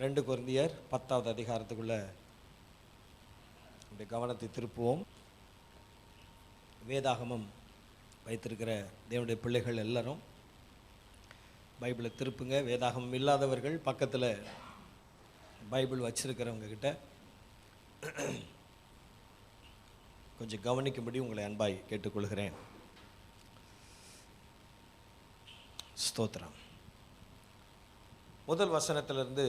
2 கொரிந்தியர் 10வது அதிகாரத்துக்குள்ள நம்முடைய கவனத்தை திருப்புவோம். வேதாகமம் வைத்திருக்கிற தேவனுடைய பிள்ளைகள் எல்லாரும் பைபிளை திருப்புங்க. வேதாகமம் இல்லாதவர்கள் பக்கத்தில் பைபிள் வச்சிருக்கிறவங்க கிட்ட கொஞ்சம் கவனிக்கும்படி உங்களை அன்பாய் கேட்டுக்கொள்கிறேன். ஸ்தோத்திரம். முதல் வசனத்திலிருந்து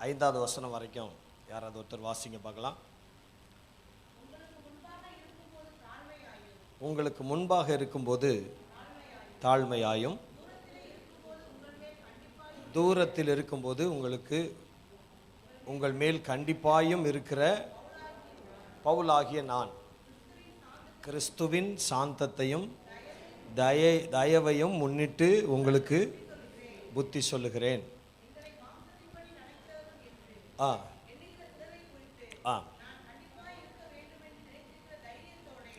5வது வசனம் வரைக்கும் யாராவது ஒருத்தர் வாசிங்க பார்க்கலாம். உங்களுக்கு முன்பாக இருக்கும்போது தாழ்மையாயும், தூரத்தில் இருக்கும்போது உங்கள் மேல் கண்டிப்பாயும் இருக்கிற பவுலாகிய நான் கிறிஸ்துவின் சாந்தத்தையும் தயவையும் முன்னிட்டு உங்களுக்கு புத்தி சொல்லுகிறேன்.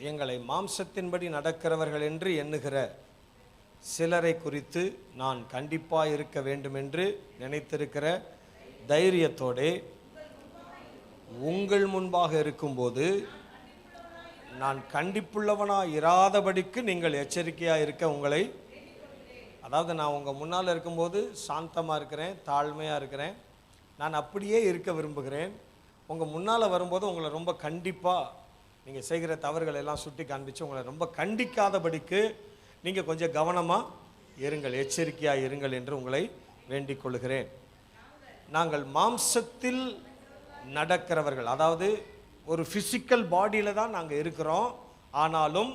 எங்களை மாம்சத்தின்படி நடக்கிறவர்கள் என்று எண்ணுகிற சிலரை குறித்து நான் கண்டிப்பாக இருக்க வேண்டும் என்று நினைத்திருக்கிற தைரியத்தோடே உங்கள் முன்பாக இருக்கும்போது நான் கண்டிப்புள்ளவனாக இராதபடிக்கு நீங்கள் எச்சரிக்கையாக இருக்க உங்களை, அதாவது நான் உங்கள் முன்னால் இருக்கும்போது சாந்தமாக இருக்கிறேன், தாழ்மையாக இருக்கிறேன், நான் அப்படியே இருக்க விரும்புகிறேன். உங்கள் முன்னால் வரும்போது உங்களை ரொம்ப கண்டிப்பாக நீங்கள் செய்கிற தவறுகளை எல்லாம் சுட்டி காண்பிச்சு உங்களை ரொம்ப கண்டிக்காதபடிக்கு நீங்கள் கொஞ்சம் கவனமாக இருங்கள், எச்சரிக்கையாக இருங்கள் என்று உங்களை வேண்டிக் கொள்கிறேன். நாங்கள் மாம்சத்தில் நடக்கிறவர்கள், அதாவது ஒரு ஃபிசிக்கல் பாடியில் தான் நாங்கள் இருக்கிறோம், ஆனாலும்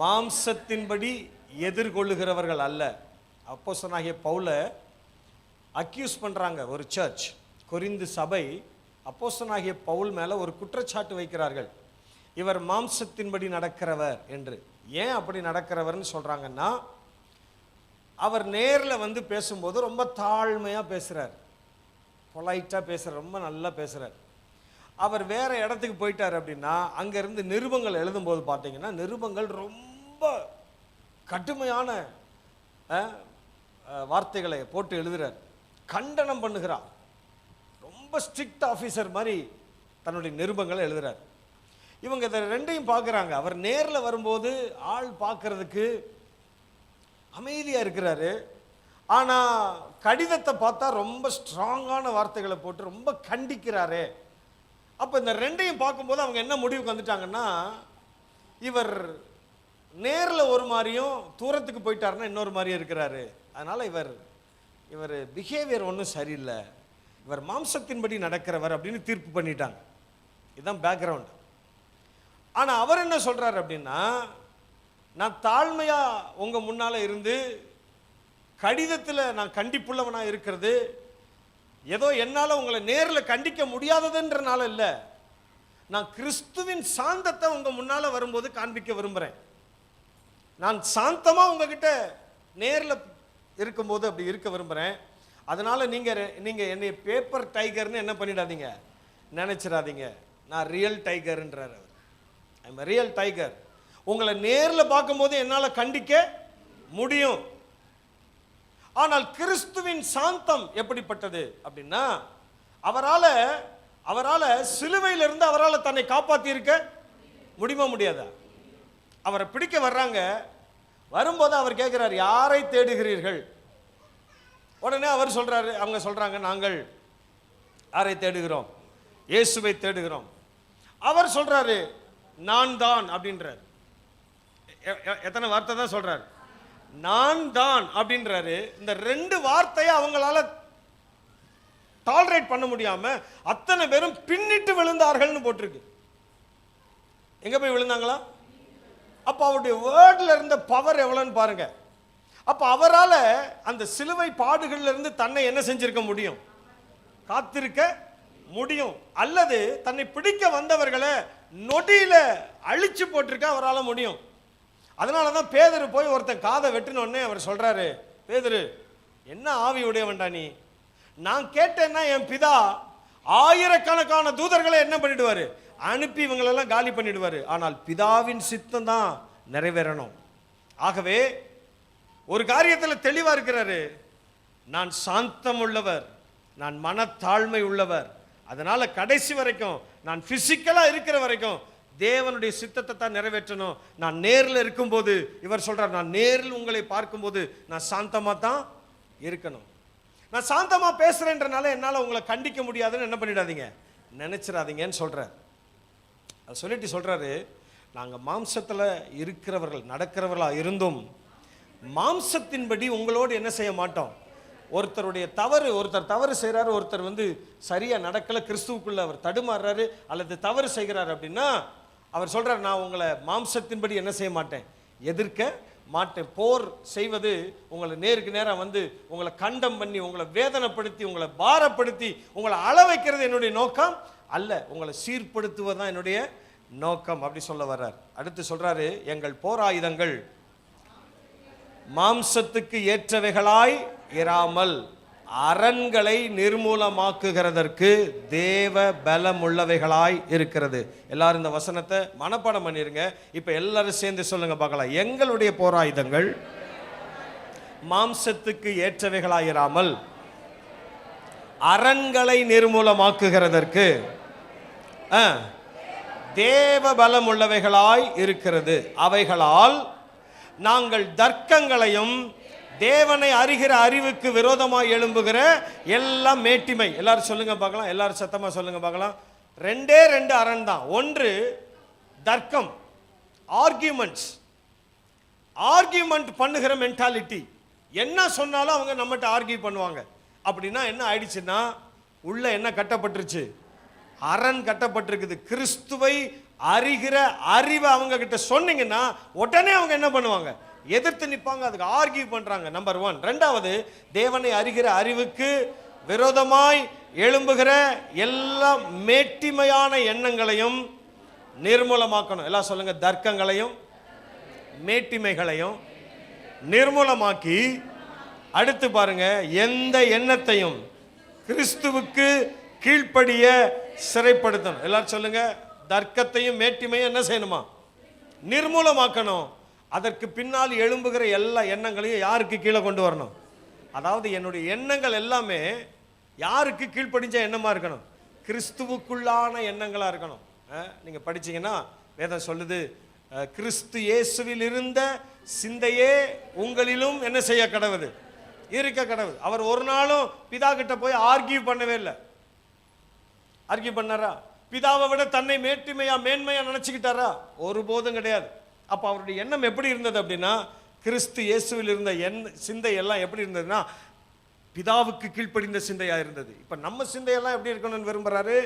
மாம்சத்தின்படி எதிர்கொள்ளுகிறவர்கள் அல்ல. அப்போஸ்தலனாகிய பவுலை அக்யூஸ் பண்ணுறாங்க ஒரு சர்ச், கொரிந்து சபை அப்போஸ்தலனாகிய பவுல் மேலே ஒரு குற்றச்சாட்டு வைக்கிறார்கள். இவர் மாம்சத்தின்படி நடக்கிறவர் என்று. ஏன் அப்படி நடக்கிறவர்னு சொல்கிறாங்கன்னா, அவர் நேரில் வந்து பேசும்போது ரொம்ப தாழ்மையாக பேசுகிறார், பொலைட்டாக பேசுகிறார், ரொம்ப நல்லா பேசுகிறார். அவர் வேறு இடத்துக்கு போயிட்டார் அப்படின்னா அங்கேருந்து நிருபங்கள் எழுதும்போது பார்த்தீங்கன்னா நிருபங்கள் ரொம்ப கடுமையான வார்த்தைகளை போட்டு எழுதுகிறார், கண்டனம் பண்ணுகிறார், ரொம்ப ஸ்ட்ரிக்ட் ஆஃபீஸர் மாதிரி தன்னுடைய நிருபங்களை எழுதுகிறார். இவங்க இதை ரெண்டையும் பார்க்குறாங்க. அவர் நேரில் வரும்போது ஆள் பார்க்கறதுக்கு அமைதியாக இருக்கிறாரு, ஆனால் கடிதத்தை பார்த்தா ரொம்ப ஸ்ட்ராங்கான வார்த்தைகளை போட்டு ரொம்ப கண்டிக்கிறாரு. அப்போ இந்த ரெண்டையும் பார்க்கும்போது அவங்க என்ன முடிவுக்கு வந்துட்டாங்கன்னா, இவர் நேரில் ஒரு மாதிரியும் தூரத்துக்கு போயிட்டாருன்னா இன்னொரு மாதிரியும் இருக்கிறாரு, அதனால் இவர் பிஹேவியர் ஒன்றும் சரியில்லை, இவர் மாம்சத்தின்படி நடக்கிறவர் அப்படின்னு தீர்ப்பு பண்ணிட்டாங்க. இதுதான் பேக்ரவுண்டு. ஆனால் அவர் என்ன சொல்கிறார் அப்படின்னா, நான் தாழ்மையாக உங்கள் முன்னால் இருந்து கடிதத்தில் நான் கண்டிப்புள்ளவனாக இருக்கிறது ஏதோ என்னால் உங்களை நேரில் கண்டிக்க முடியாததுன்றனால இல்லை, நான் கிறிஸ்துவின் சாந்தத்தை உங்கள் முன்னால் வரும்போது காண்பிக்க விரும்புகிறேன். நான் சாந்தமாக உங்ககிட்ட நேரில் இருக்கும்போது அப்படி இருக்க விரும்புகிறேன். அதனால் நீங்கள் என்னை பேப்பர் டைகர்னு என்ன பண்ணிடாதீங்க, நினச்சிடாதீங்க. நான் ரியல் டைகர்ன்றார் அவர். I'm real tiger. உங்களை நேரில் பார்க்கும்போது என்னால் கண்டிக்க முடியும். ஆனால் கிறிஸ்துவின் சாந்தம் எப்படிப்பட்டது அப்படின்னா, அவரால் சிலுவையிலிருந்து அவரால் தன்னை காப்பாற்றி இருக்க முடியுமா, முடியாதா? அவரை பிடிக்க வர்றாங்க, வரும்போது அவர் கேட்குறார், யாரை தேடுகிறீர்கள்? உடனே அவர் சொல்றாரு, அவங்க சொல்றாங்க, நாங்கள் யாரை தேடுகிறோம்? இயேசுவை தேடுகிறோம். அவர் சொல்றாரு, நான் தான் அப்படின்றார். எத்தனை வார்த்தை தான் சொல்றாரு? நான் தான் அப்படின்றாரு. இந்த 2 வார்த்தையை அவங்களால டாலரேட் பண்ண முடியாம அத்தனை பேரும் பின்னிட்டு விழுந்தார்கள்னு போட்டிருக்கு. எங்க போய் விழுந்தாங்களா? அப்ப அவருடைய வேர்ட்ல இருந்த பவர் எவ்வளவுன்னு பாருங்க. அப்ப அவரால் அந்த சிலுவை பாடுகள்ல இருந்து தன்னை என்ன செஞ்சிருக்க முடியும்? காத்திருக்க முடியும். அல்லது தன்னை பிடிக்க வந்தவர்களை நொடியில அழிச்சு போட்டிருக்க அவரால் முடியும். அதனாலதான் பேதுரு போய் ஒருத்தன் காதை வெட்டினோடனே அவர் சொல்றாரு, பேதுரு என்ன ஆவி உடையவன்டா நீ? நான் கேட்டேன்னா என் பிதா ஆயிரக்கணக்கான தூதர்களை என்ன பண்ணிடுவாரு? அனுப்பி இவங்களெல்லாம் காலி பண்ணிடுவாரு. ஆனால் பிதாவின் சித்தம் தான் நிறைவேறணும். ஆகவே ஒரு காரியத்தில் தெளிவா இருக்கிறாரு, நான் சாந்தம் உள்ளவர், நான் மனத்தாழ்மை உள்ளவர். அதனால கடைசி வரைக்கும் நான் பிசிக்கலா இருக்கிற வரைக்கும் தேவனுடைய சித்தத்தை தான் நிறைவேற்றணும். நான் நேரில் இருக்கும்போது, இவர் சொல்றார், நான் நேரில் உங்களை பார்க்கும்போது நான் சாந்தமா தான் இருக்கணும். நான் சாந்தமா பேசுறேன்றனால என்னால உங்களை கண்டிக்க முடியாதுன்னு என்ன பண்ணிடாதீங்க, நினைச்சிடாதீங்கன்னு சொல்றார். அது சொல்லிட்டு சொல்றாரு, நாங்க மாம்சத்துல இருக்கிறவர்கள், நடக்கிறவர்களா இருந்தும் மாம்சத்தின்படி உங்களோடு என்ன செய்ய மாட்டோம். ஒருத்தர் தவறு செய்கிறாரு, ஒருத்தர் சரியா நடக்கல, கிறிஸ்துவுக்குள்ள அவர் தடுமாறுறாரு அல்லது தவறு செய்கிறார் அப்படின்னா அவர் சொல்றார், நான் உங்களை மாம்சத்தின்படி என்ன செய்ய மாட்டேன், எதிர்க்க மாட்டேன். போர் செய்வது உங்களை நேருக்கு நேரம் உங்களை கண்டம் பண்ணி, உங்களை வேதனைப்படுத்தி, உங்களை பாரப்படுத்தி, உங்களை அள வைக்கிறது என்னுடைய நோக்கம் அல்ல, உங்களை சீர்படுத்துவதுதான் என்னுடைய நோக்கம் அப்படி சொல்ல வர்றார். அடுத்து சொல்றாரு, எங்கள் போராயுதங்கள் மாம்சத்துக்கு ஏற்றவைகளாய் இராமல் அரண்களை நிர்மூலமாக்குகிறதற்கு தேவ பலம் உள்ளவைகளாய் இருக்கிறது. எல்லாரும் இந்த வசனத்தை மனப்பாடம் பண்ணிருங்க. இப்ப எல்லாரும் சேர்ந்து சொல்லுங்க பார்க்கலாம். எங்களுடைய போராயுதங்கள் மாம்சத்துக்கு ஏற்றவைகளாய் இராமல் அரண்களை நிர்மூலமாக்குகிறதற்கு தேவ பலம் உள்ளவைகளாய் இருக்கிறது. அவைகளால் நாங்கள் தர்க்கங்களையும் தேவனை அறிகிற அறிவுக்கு விரோதமாய் எழும்புகிற எல்லாம் மேட்டிமை. எல்லாரும் சொல்லுங்க பார்க்கலாம், எல்லாரும் சத்தமா சொல்லுங்க பார்க்கலாம். ரெண்டே ரெண்டு அரண் தான். ஒன்று தர்க்கம், ஆர்கியூமெண்ட்ஸ், ஆர்கியூமெண்ட் பண்ணுகிற மென்டாலிட்டி. என்ன சொன்னாலும் அவங்க நம்மகிட்ட ஆர்கியூ பண்ணுவாங்க. அப்படின்னா என்ன ஆயிடுச்சுன்னா, உள்ள என்ன கட்டப்பட்டுருச்சு, அரண் கட்டப்பட்டிருக்குது. கிறிஸ்துவை அறிகிற அறிவை அவங்க கிட்ட சொன்னீங்கன்னா உடனே அவங்க என்ன பண்ணுவாங்க, எதிர்த்து நிற்பாங்க, அதுக்கு ஆர்கியூ பண்றாங்க. நம்பர் 1. ரெண்டாவது, தேவனை அறிகிற அறிவுக்கு விரோதமாய் எழும்புகிற எல்லா மேட்டிமையான எண்ணங்களையும் நிர்மூலமாக்கணும். எல்லாம் சொல்லுங்க, தர்க்கங்களையும் மேட்டிமைகளையும் நிர்மூலமாக்கி, அடுத்து பாருங்க, எந்த எண்ணத்தையும் கிறிஸ்துவுக்கு கீழ்ப்படிய சிறைப்படுத்தணும். எல்லாரும் சொல்லுங்க, தர்க்கத்தையும் மேட்டிமையும் என்ன செய்யணுமா, நிர்மூலமாக்கணும். அதற்கு பின்னால் எழும்புகிற எல்லா எண்ணங்களையும் யாருக்கு கீழே கொண்டு வரணும். அதாவது என்னுடைய எண்ணங்கள் எல்லாமே யாருக்கு கீழ்ப்படிஞ்ச எண்ணமா இருக்கணும், கிறிஸ்துவுக்குள்ளான எண்ணங்களா இருக்கணும். நீங்க படிச்சீங்கன்னா வேதம் சொல்லுது, கிறிஸ்து இயேசுவில் இருந்த சிந்தையே உங்களிலும் என்ன செய்ய கடவுது, இருக்க கடவுது. அவர் ஒரு நாளும் பிதா கிட்ட போய் ஆர்கியூ பண்ணவே இல்லை. ஆர்கியூ பண்ணாரா? பிதாவை விட தன்னை மேன்மையா நினைச்சுக்கிட்டாரா? ஒருபோதும் கிடையாது. அப்ப அவருடைய எண்ணம் எப்படி இருந்தது அப்படின்னா, கிறிஸ்து இயேசுவில் இருந்த சிந்தை எல்லாம் எப்படி இருந்ததுன்னா பிதாவுக்கு கீழ்ப்படிந்த சிந்தையா இருந்தது. இப்ப நம்ம சிந்தையெல்லாம் எப்படி இருக்கணும்னு விரும்புறாரு,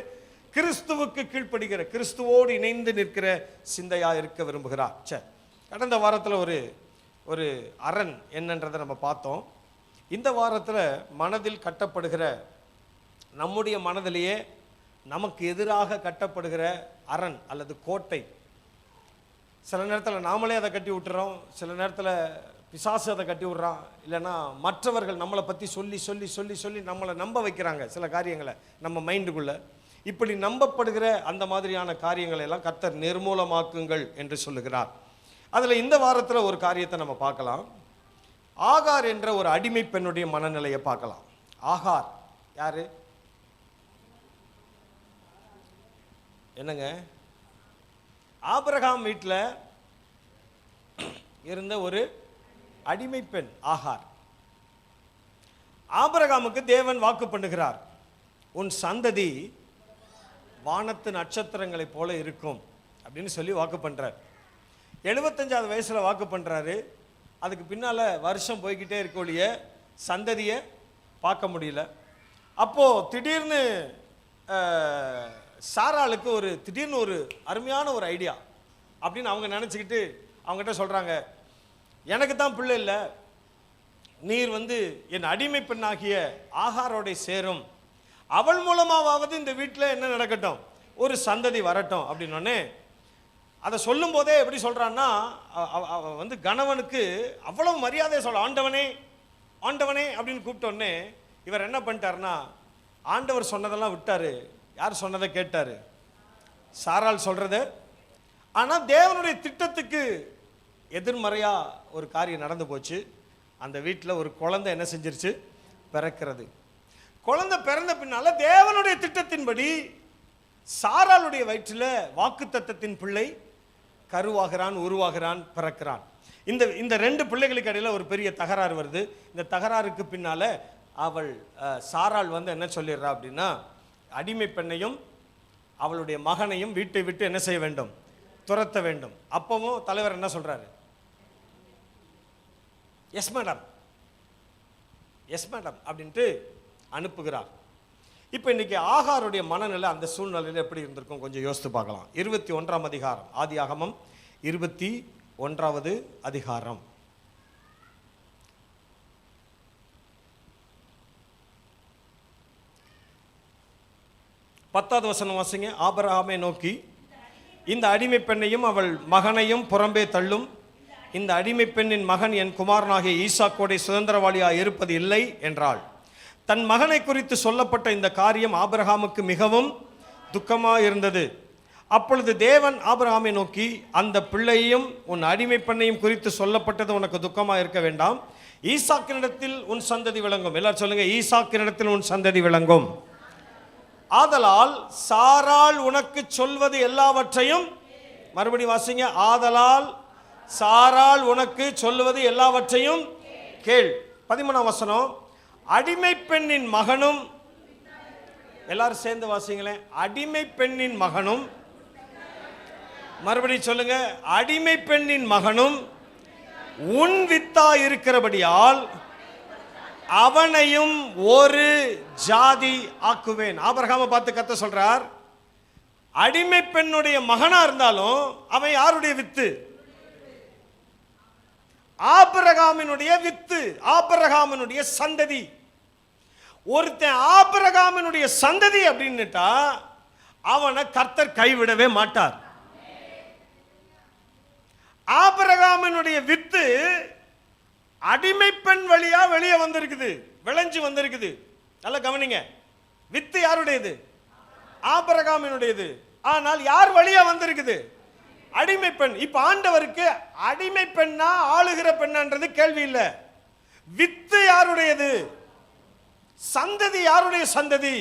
கிறிஸ்துவுக்கு கீழ்ப்படுகிற, கிறிஸ்துவோடு இணைந்து நிற்கிற சிந்தையா இருக்க விரும்புகிறார். சரி, கடந்த வாரத்தில் ஒரு அரண் என்னன்றதை நம்ம பார்த்தோம். இந்த வாரத்தில் மனதில் கட்டப்படுகிற, நம்முடைய மனதிலேயே நமக்கு எதிராக கட்டப்படுகிற அரண் அல்லது கோட்டை. சில நேரத்தில் நாமளே அதை கட்டி விட்டுறோம், சில நேரத்தில் பிசாசு அதை கட்டி விடுறான், இல்லைன்னா மற்றவர்கள் நம்மளை பற்றி சொல்லி சொல்லி சொல்லி சொல்லி நம்மளை நம்ப வைக்கிறாங்க சில காரியங்களை நம்ம மைண்டுக்குள்ள. இப்படி நம்பப்படுகிற அந்த மாதிரியான காரியங்களை எல்லாம் கர்த்தர் நிர்மூலமாக்குங்கள் என்று சொல்லுகிறார். அதில் இந்த வாரத்தில் ஒரு காரியத்தை நம்ம பார்க்கலாம். ஆகார் என்ற ஒரு அடிமை பெண்ணுடைய மனநிலையை பார்க்கலாம். ஆகார் யாரு? என்னங்க, ஆபிரகாம் வீட்டில் இருந்த ஒரு அடிமை பெண் ஆகார். ஆபிரகாமுக்கு தேவன் வாக்கு பண்ணுகிறார், உன் சந்ததி வானத்து நட்சத்திரங்களை போல இருக்கும் அப்படின்னு சொல்லி வாக்கு பண்றார். 75வது வயசுல வாக்கு பண்றாரு. அதுக்கு பின்னால வருஷம் போய்கிட்டே இருக்கக்கூடிய சந்ததியை பார்க்க முடியல. அப்போ திடீர்னு சாராளுக்கு திடீர்னு ஒரு அருமையான ஒரு ஐடியா அப்படின்னு அவங்க நினச்சிக்கிட்டு அவங்ககிட்ட சொல்கிறாங்க, எனக்கு தான் பிள்ளை இல்லை, நீர் என் அடிமை பெண்ணாகிய ஆகாரோட சேரும், அவள் மூலமாவது இந்த வீட்டில் என்ன நடக்கட்டும், ஒரு சந்ததி வரட்டும் அப்படின்னோடனே அதை சொல்லும் போதே எப்படி சொல்கிறான்னா, கணவனுக்கு அவ்வளவு மரியாதையை சொல்ல, ஆண்டவனே ஆண்டவனே அப்படின்னு கூப்பிட்டோடனே இவர் என்ன பண்ணிட்டாருன்னா, ஆண்டவர் சொன்னதெல்லாம் விட்டாரு, யார் சொன்னதை கேட்டாரு, சாராள் சொல்றது. ஆனால் தேவனுடைய திட்டத்துக்கு எதிர்மறையா ஒரு காரியம் நடந்து போச்சு. அந்த வீட்டில் ஒரு குழந்தை என்ன செஞ்சிருச்சு, பிறக்கிறது. குழந்தை பிறந்த பின்னால தேவனுடைய திட்டத்தின்படி சாராளுடைய வயிற்றில் வாக்குத்தத்தத்தின் பிள்ளை கருவாகிறான், உருவாகிறான், பிறக்கிறான். இந்த ரெண்டு பிள்ளைகளுக்கு இடையில ஒரு பெரிய தகராறு வருது. இந்த தகராறுக்கு பின்னால அவள் சாராள் என்ன சொல்லிடுறா அப்படின்னா, அடிமை பெண்ணையும் அவளுடைய மகனையும் வீட்டை விட்டு என்ன செய்ய வேண்டும்? துரத்த வேண்டும். அப்பவும் தலைவர் என்ன சொல்றாரு? எஸ் மேடம், எஸ் மேடம் அப்படின்ட்டு அனுப்புகிறார். இப்போ இன்னைக்கு ஆகாருடைய மனநிலை அந்த சூழ்நிலையில் எப்படி இருந்திருக்கும் கொஞ்சம் யோசித்து பார்க்கலாம். 21ஆம் அதிகாரம், ஆதியாகமம் 21வது அதிகாரம். பத்தாவது வசனம் வாசிங்க. ஆபிரகாமை நோக்கி, இந்த அடிமை பெண்ணையும் அவள் மகனையும் புறம்பே தள்ளும். இந்த அடிமை பெண்ணின் மகன் என் குமாரனாகிய ஈசாக்கோடைய சுதந்திரவாளியாக இருப்பது இல்லை என்றாள். தன் மகனை குறித்து சொல்லப்பட்ட இந்த காரியம் ஆபிரகாமுக்கு மிகவும் துக்கமாக இருந்தது. அப்பொழுது தேவன் ஆபிரகாமை நோக்கி, அந்த பிள்ளையையும் உன் அடிமை பெண்ணையும் குறித்து சொல்லப்பட்டது உனக்கு துக்கமாக இருக்க வேண்டாம். ஈசாக்கினிடத்தில் உன் சந்ததி விளங்கும். எல்லாரும் சொல்லுங்க, ஈசாக்கினிடத்தில் உன் சந்ததி விளங்கும். ஆதலால் சாராள் உனக்கு சொல்வது எல்லாவற்றையும், மறுபடி வாசிங்க, ஆதலால் சாராள் உனக்கு சொல்லுவது எல்லாவற்றையும் கேள். 13ஆம் வசனம், அடிமை பெண்ணின் மகனும், எல்லாரும் சேர்ந்து வாசிங்களேன், அடிமை பெண்ணின் மகனும், மறுபடி சொல்லுங்க, அடிமை பெண்ணின் மகனும் உன் வித்தா இருக்கிறபடியால் அவனையும் ஒரு ஜாதி ஆக்குவேன். ஆபிரகாமை பார்த்து கர்த்தர் சொல்றார், அடிமை பெண்ணுடைய மகனா இருந்தாலும் அவன் யாருடைய வித்து? ஆபிரகாமினுடைய வித்து, ஆபிரகாமினுடைய சந்ததி. ஒருத்தன் ஆபிரகாமினுடைய சந்ததி அப்படின்னுட்டா அவனை கர்த்தர் கைவிடவே மாட்டார். ஆபிரகாமினுடைய வித்து அடிமை பெண் வழியா வெளியே வந்திருக்குது, விளைஞ்சு வந்திருக்குது. நல்லா கவனிங்க, வித்து யாருடையது? ஆபிரகாமினுடையது. ஆனால் யார் வழியா வந்திருக்குது? அடிமை பெண். இப்ப ஆண்டவருக்கு அடிமை பெண்ணா ஆளுகிற பெண்ணான்றது கேள்வி இல்ல. வித்து யாருடையது? சந்ததி யாருடைய சந்ததி?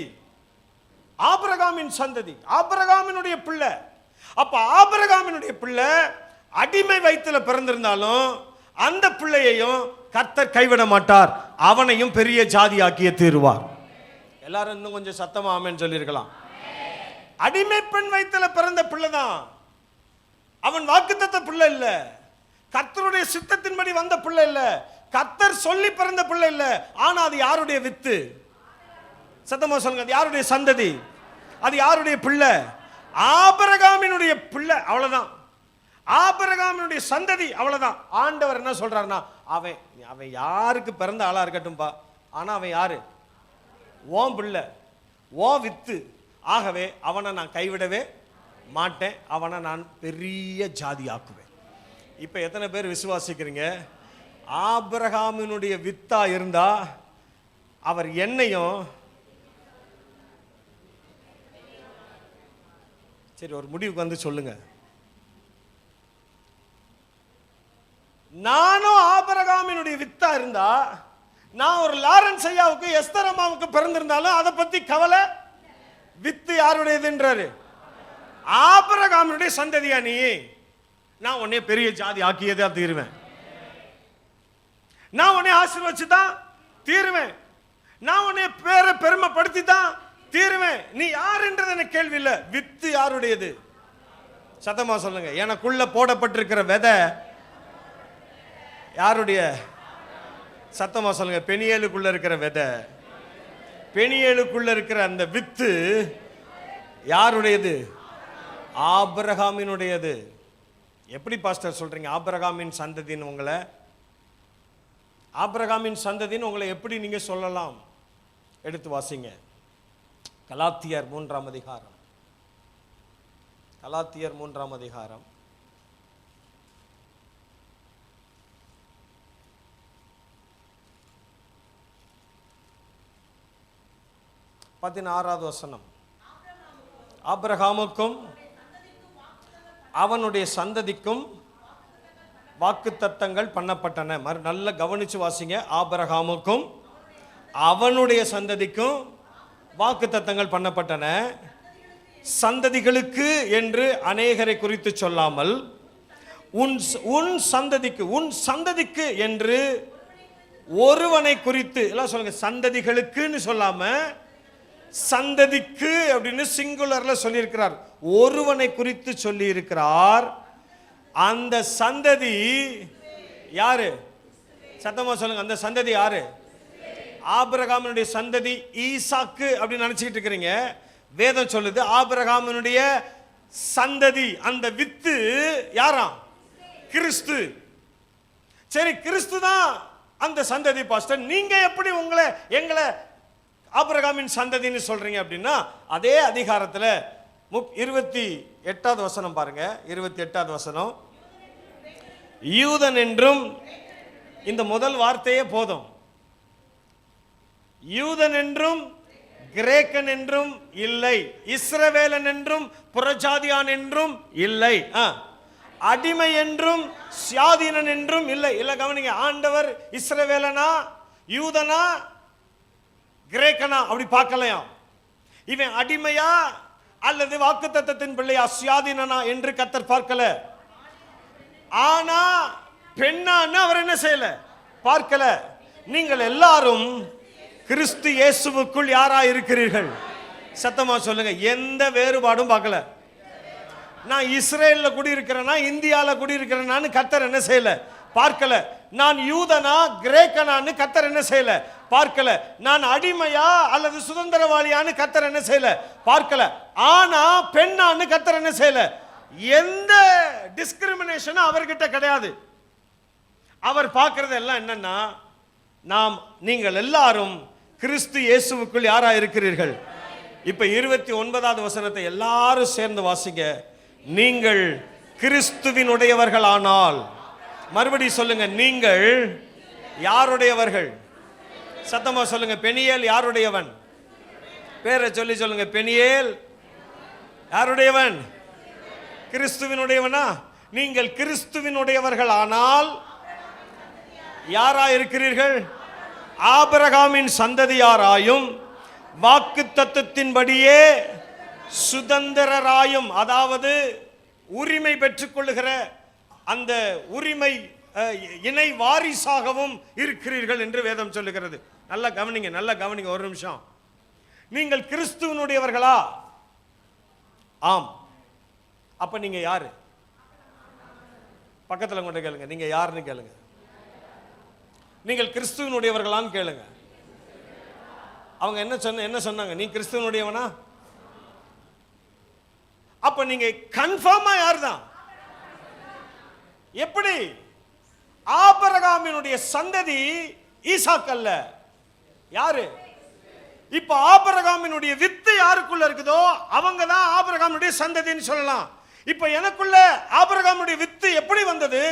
ஆபிரகாமின் சந்ததி, ஆபிரகாமினுடைய பிள்ளை. அப்ப ஆபிரகாமினுடைய பிள்ளை அடிமை வயிற்றுல பிறந்திருந்தாலும் அந்த பிள்ளையையும் கர்த்தர் கைவிட மாட்டார், அவனையும் பெரிய ஜாதி ஆக்கிய தீருவார். எல்லாரும் இன்னும் கொஞ்சம் சத்தமா ஆமென் சொல்லியிருக்கலாம். அடிமை பெண் வயிற்றுல பிறந்த பிள்ளைதான், அவன் வாக்குத்தத்த பிள்ளை இல்ல, கர்த்தருடைய சித்தத்தின்படி வந்த பிள்ளை இல்ல, கர்த்தர் சொல்லி பிறந்த பிள்ளை இல்ல. ஆனா அது யாருடைய வித்து? சத்தமா சொல்லுங்க, அது யாருடைய சந்ததி? அது யாருடைய பிள்ளை? ஆபிரகாமினுடைய பிள்ளை, அவ்வளவுதான். ஆபிரகாமினுடைய சந்ததி, அவ்வளவுதான். ஆண்டவர் என்ன சொல்றாருன்னா, அவன் யாருக்கு பிறந்த ஆளா இருக்கட்டும்பா, ஆனா அவன் யாரு? ஓம் பிள்ளை, ஓ வித்து. ஆகவே அவனை நான் கைவிடவே மாட்டேன், அவனை நான் பெரிய ஜாதி ஆக்குவேன். இப்ப எத்தனை பேர் விசுவாசிக்கிறீங்க? ஆபிரகாமினுடைய வித்தா இருந்தா அவர் என்னையும், சரி ஒரு முடிவுக்கு வந்து சொல்லுங்க, நானும் ஆபிரகாமினுடைய வித்தா இருந்தா, நான் ஒரு லாரன்ஸ் ஐயாவுக்கு எஸ்தர் அம்மாவுக்கு பிறந்திருந்தாலும் அதை பத்தி கவலை. வித்து யாருடையதுன்றாரு? ஆபிரகாமினுடைய சந்ததியா நீ, நான் உன்னை பெரிய ஜாதி ஆக்கியதா தீருவேன், நான் உன்னை ஆசீர்வச்சு தான் தீருவேன், நான் உன்னை பெருமைப்படுத்தி தான் தீருவேன். நீ யாருன்றது எனக்கு கேள்வி இல்லை. வித்து யாருடையது? சத்தமா சொல்லுங்க. எனக்குள்ள போடப்பட்டிருக்கிற விதை யாருடைய? சத்தமா சொல்லுங்க. பெனியேலுக்குள்ள இருக்கிற விதை, பெனியேலுக்குள்ள இருக்கிற அந்த வித்து யாருடையது? ஆபிரகாமினுடையது. எப்படி பாஸ்டர் சொல்றீங்க ஆபிரகாமின் சந்ததின்னு? உங்களை ஆபிரகாமின் சந்ததின்னு உங்களை எப்படி நீங்க சொல்லலாம்? எடுத்து வாசிங்க, கலாத்தியர் 3ஆம் அதிகாரம். கலாத்தியர் 3ஆம் அதிகாரம் 16வது வசனம். ஆபிரகாமுக்கும் அவனுடைய சந்ததிக்கும் வாக்குத்தத்தங்கள் பண்ணப்பட்டன. நல்ல கவனிச்சு வாசிங்க. ஆபிரகாமுக்கும் அவனுடைய சந்ததிக்கும் வாக்குத்தத்தங்கள் பண்ணப்பட்டன. சந்ததிகளுக்கு என்று அநேகரை குறித்து சொல்லாமல் உன் சந்ததிக்கு என்று ஒருவனை குறித்து எல்லாம் சொல்லுங்க. சந்ததிகளுக்குன்னு சொல்லாம சந்ததிக்கு அப்படின்னு சிங்குலர்ல சொல்லியிருக்கிறார். ஒருவனை குறித்து சொல்லி இருக்கிறார். அந்த சந்ததி யாரு? சத்தமா சொல்லுங்க. அந்த சந்ததி யாரு? ஆபிரகாமினுடைய சந்ததி ஈசாக்கு அப்படின்னு நினைச்சிட்டு இருக்கிறீங்க. வேதம் சொல்லுது ஆபிரகாமினுடைய சந்ததி, அந்த வித்து யாராம்? கிறிஸ்து. சரி, கிறிஸ்து தான் அந்த சந்ததி பாஸ்டர். நீங்க எப்படி எங்களை ஆபிரகாமின் சந்ததின்னு சொல்றீங்க அப்படின்னா, அதே அதிகாரத்தில் 28வது வசனம் பாருங்க. 28வது வசனம். யூதன் என்றும், இந்த முதல் வார்த்தையே போதும். யூதன் என்றும் கிரேக்கன் என்றும் இல்லை, இஸ்ரவேலன் என்றும் புறஜாதியான் என்றும் இல்லை, அடிமை என்றும் சுயாதீனன் என்றும் இல்லை. இல்ல கவனிங்க, ஆண்டவர் இஸ்ரவேலனா யூதனா கிரேக்கனா அப்படி பார்க்கலையா? இவன் அடிமையா அல்லது வாக்குத்தத்தத்தின் பிள்ளையா சுயாதீனனா என்று கர்த்தர் பார்க்கல. ஆனா பெண்ணான்னு அவர் என்ன செய்யல? பார்க்கல. நீங்கள் எல்லாரும் கிறிஸ்து இயேசுவுக்குள் யாரா இருக்கிறீர்கள்? சத்தமா சொல்லுங்க. எந்த வேறுபாடும் பார்க்கல. நான் இஸ்ரேல்ல குடியிருக்கிறேனா இந்தியால குடியிருக்கிறேனான்னு கர்த்தர் என்ன செய்யல? பார்க்கல. நான் யூதனா கிரேக்கனான்னு கர்த்தர் என்ன செய்யல? பார்க்கல. நான் அடிமையா அல்லது சுதந்திரவாளியான்னு கர்த்தர் என்ன செய்யல? பார்க்கல. ஆனா பெண்ணான்னு கர்த்தர் என்ன செய்யல? எந்த டிஸ்கிரிமினேஷனும் அவர்கிட்ட கிடையாது. அவர் பார்க்கிறது எல்லாம் என்னன்னா, நீங்கள் எல்லாரும் கிறிஸ்து இயேசுவுக்குள் யாரா இருக்கிறீர்கள்? இப்ப 29வது வசனத்தை எல்லாரும் சேர்ந்து வாசிங்க. நீங்கள் கிறிஸ்துவினுடையவர்கள் ஆனால், மறுபடி சொல்லுங்க, நீங்கள் யாருடையவர்கள்? சத்தமா சொல்லுங்க. பெனியேல் யாருடையவன்? பேரை சொல்லி சொல்லுங்க. பெனியேல் யாருடையவன்? கிறிஸ்துவினுடையவனா? நீங்கள் கிறிஸ்துவினுடையவர்கள் ஆனால் யாரா இருக்கிறீர்கள்? ஆபிரகாமின் சந்ததியாராயும் வாக்குத்தத்தத்தின்படியே சுதந்திரராயும், அதாவது உரிமை பெற்றுக் கொள்ளுகிற அந்த உரிமை இணை வாரிசாகவும் இருக்கிறீர்கள் என்று வேதம் சொல்லுகிறது. நல்லா கவனிங்க, நல்லா கவனிங்க. ஒரு நிமிஷம். நீங்கள் கிறிஸ்துவனுடையவர்களா? ஆம். அப்ப நீங்க யாரு? பக்கத்துல கொண்டு கேளுங்க. நீங்க யாருன்னு கேளுங்க. நீங்கள் கிறிஸ்துவனுடையவர்களான்னு கேளுங்க. அவங்க என்ன சொன்னாங்க? நீ கிறிஸ்துவனுடையவனா? அப்ப நீங்க கன்ஃபார்மா யாருதான்? எப்படி? ஆபிரகாமினுடைய சந்ததி ஈசாக்கு அல்ல. யாரு? இப்ப ஆபிரகாமினுடைய வித்து யாருக்குள்ள இருக்குதோ அவங்க தான் ஆபிரகாமினுடைய சந்ததின்னு சொல்லலாம். இப்ப எனக்குள்ள ஆபிரகாமினுடைய வித்து எப்படி வந்தது?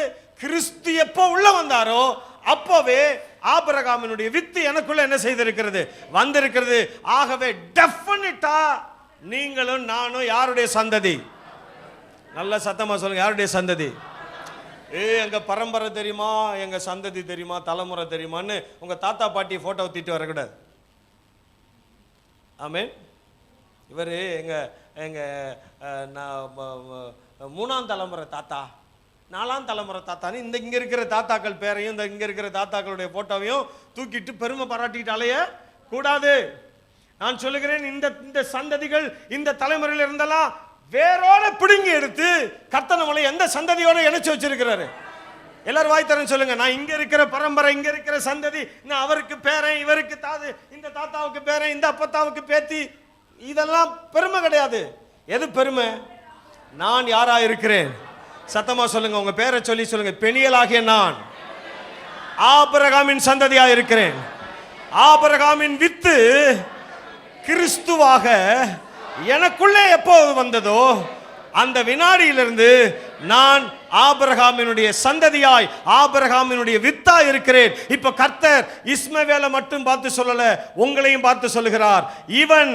கிறிஸ்து எப்போ உள்ள வந்தாரோ அப்பவே ஆபிரகாமினுடைய வித்து எனக்குள்ள என்ன செய்திருக்கிறது? வந்திருக்கிறது. ஆகவே டெஃபினட்டா நீங்களும் நானும் யாருடைய சந்ததி? நல்ல சத்தமா சொல்லுங்க. யாருடைய சந்ததி? எங்க பரம்பரை தெரியுமா, எங்க சந்ததி தெரியுமா, தலைமுறை தெரியுமான்னு உங்க தாத்தா பாட்டி போட்டோ தீட்டு வரக்கூடாது. ஆமென். இவர் எங்க எங்க 3ஆம் தலைமுறை தாத்தா, 4ஆம் தலைமுறை தாத்தான்னு இங்க இருக்கிற தாத்தாக்கள் பேரையும் இங்க இருக்கிற தாத்தாக்களுடைய போட்டோவையும் தூக்கிட்டு பெருமை பாராட்டிட்டு அலைய கூடாது. நான் சொல்லுகிறேன், இந்த சந்ததிகள் இந்த தலைமுறையில் இருந்தெல்லாம் வேரோட பிடுங்கி எடுத்து கர்த்தர் நம்மளை எந்த சந்ததியோட இணைச்சு வச்சிருக்கிறாரு? எல்லாரும் வாய் தரேன்னு சொல்லுங்க. நான் இங்க இருக்கிற பரம்பரை, இங்க இருக்கிற சந்ததி, நான் அவருக்கு பேரன், இவருக்கு தாது, இந்த தாத்தாவுக்கு பேரன், இந்த அப்பத்தாவுக்கு பேத்தி, இதெல்லாம் பெருமை கிடையாது. எது பெருமை? நான் யாரா இருக்கிறேன்? சத்தமா சொல்லுங்க. உங்க பேரை சொல்லி சொல்லுங்க. பெனியலாகிய நான் ஆபிரகாமின் சந்ததியா இருக்கிறேன். ஆபிரகாமின் வித்து கிறிஸ்துவாக எனக்குள்ளே எப்போ வந்ததோ அந்த வினாடியிலிருந்து நான் ஆபிரகாமினுடைய சந்ததியாய், ஆபிரகாமினுடைய வித்தா இருக்கிறேன். இப்ப கர்த்தர் இஸ்மவேலை மட்டும் பார்த்து சொல்லல, உங்களையும் பார்த்து சொல்லுகிறார். இவன்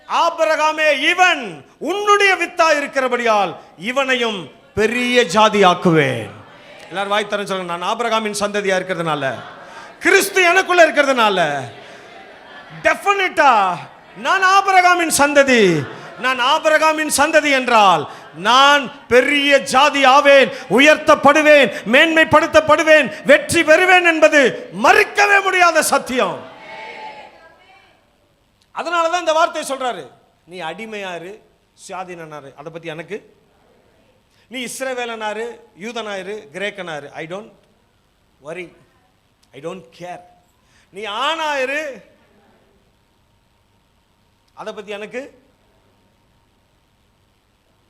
ஆபிரகாமே, இவன் உன்னுடைய வித்தா இருக்கிறபடியால் இவனையும் பெரிய ஜாதியாக்குவேன். எல்லாரும் வாய் தரேன்னு சொல்லுங்க. நான் ஆபிரகாமின் சந்ததியா இருக்கிறதுனால, கிறிஸ்து எனக்குள்ள இருக்கிறதுனால, டெஃபினட்டா நான் ஆபிரகாமின் சந்ததி. நான் ஆபிரகாமின் சந்ததி என்றால் நான் பெரிய ஜாதி ஆவேன், உயர்த்தப்படுவேன், மேன்மைப்படுத்தப்படுவேன், வெற்றி பெறுவேன் என்பது மறுக்கவே முடியாத சத்தியம். அதனாலதான் இந்த வார்த்தை சொல்றாரு, நீ அடிமையாரு சுயாதீனாரு அதை பத்தி எனக்கு, நீ இஸ்ரவேலனாரு யூதனாரு கிரேக்கனாரு, I don't worry, I don't care. நீ ஆணாயிரு அதை பத்தி எனக்கு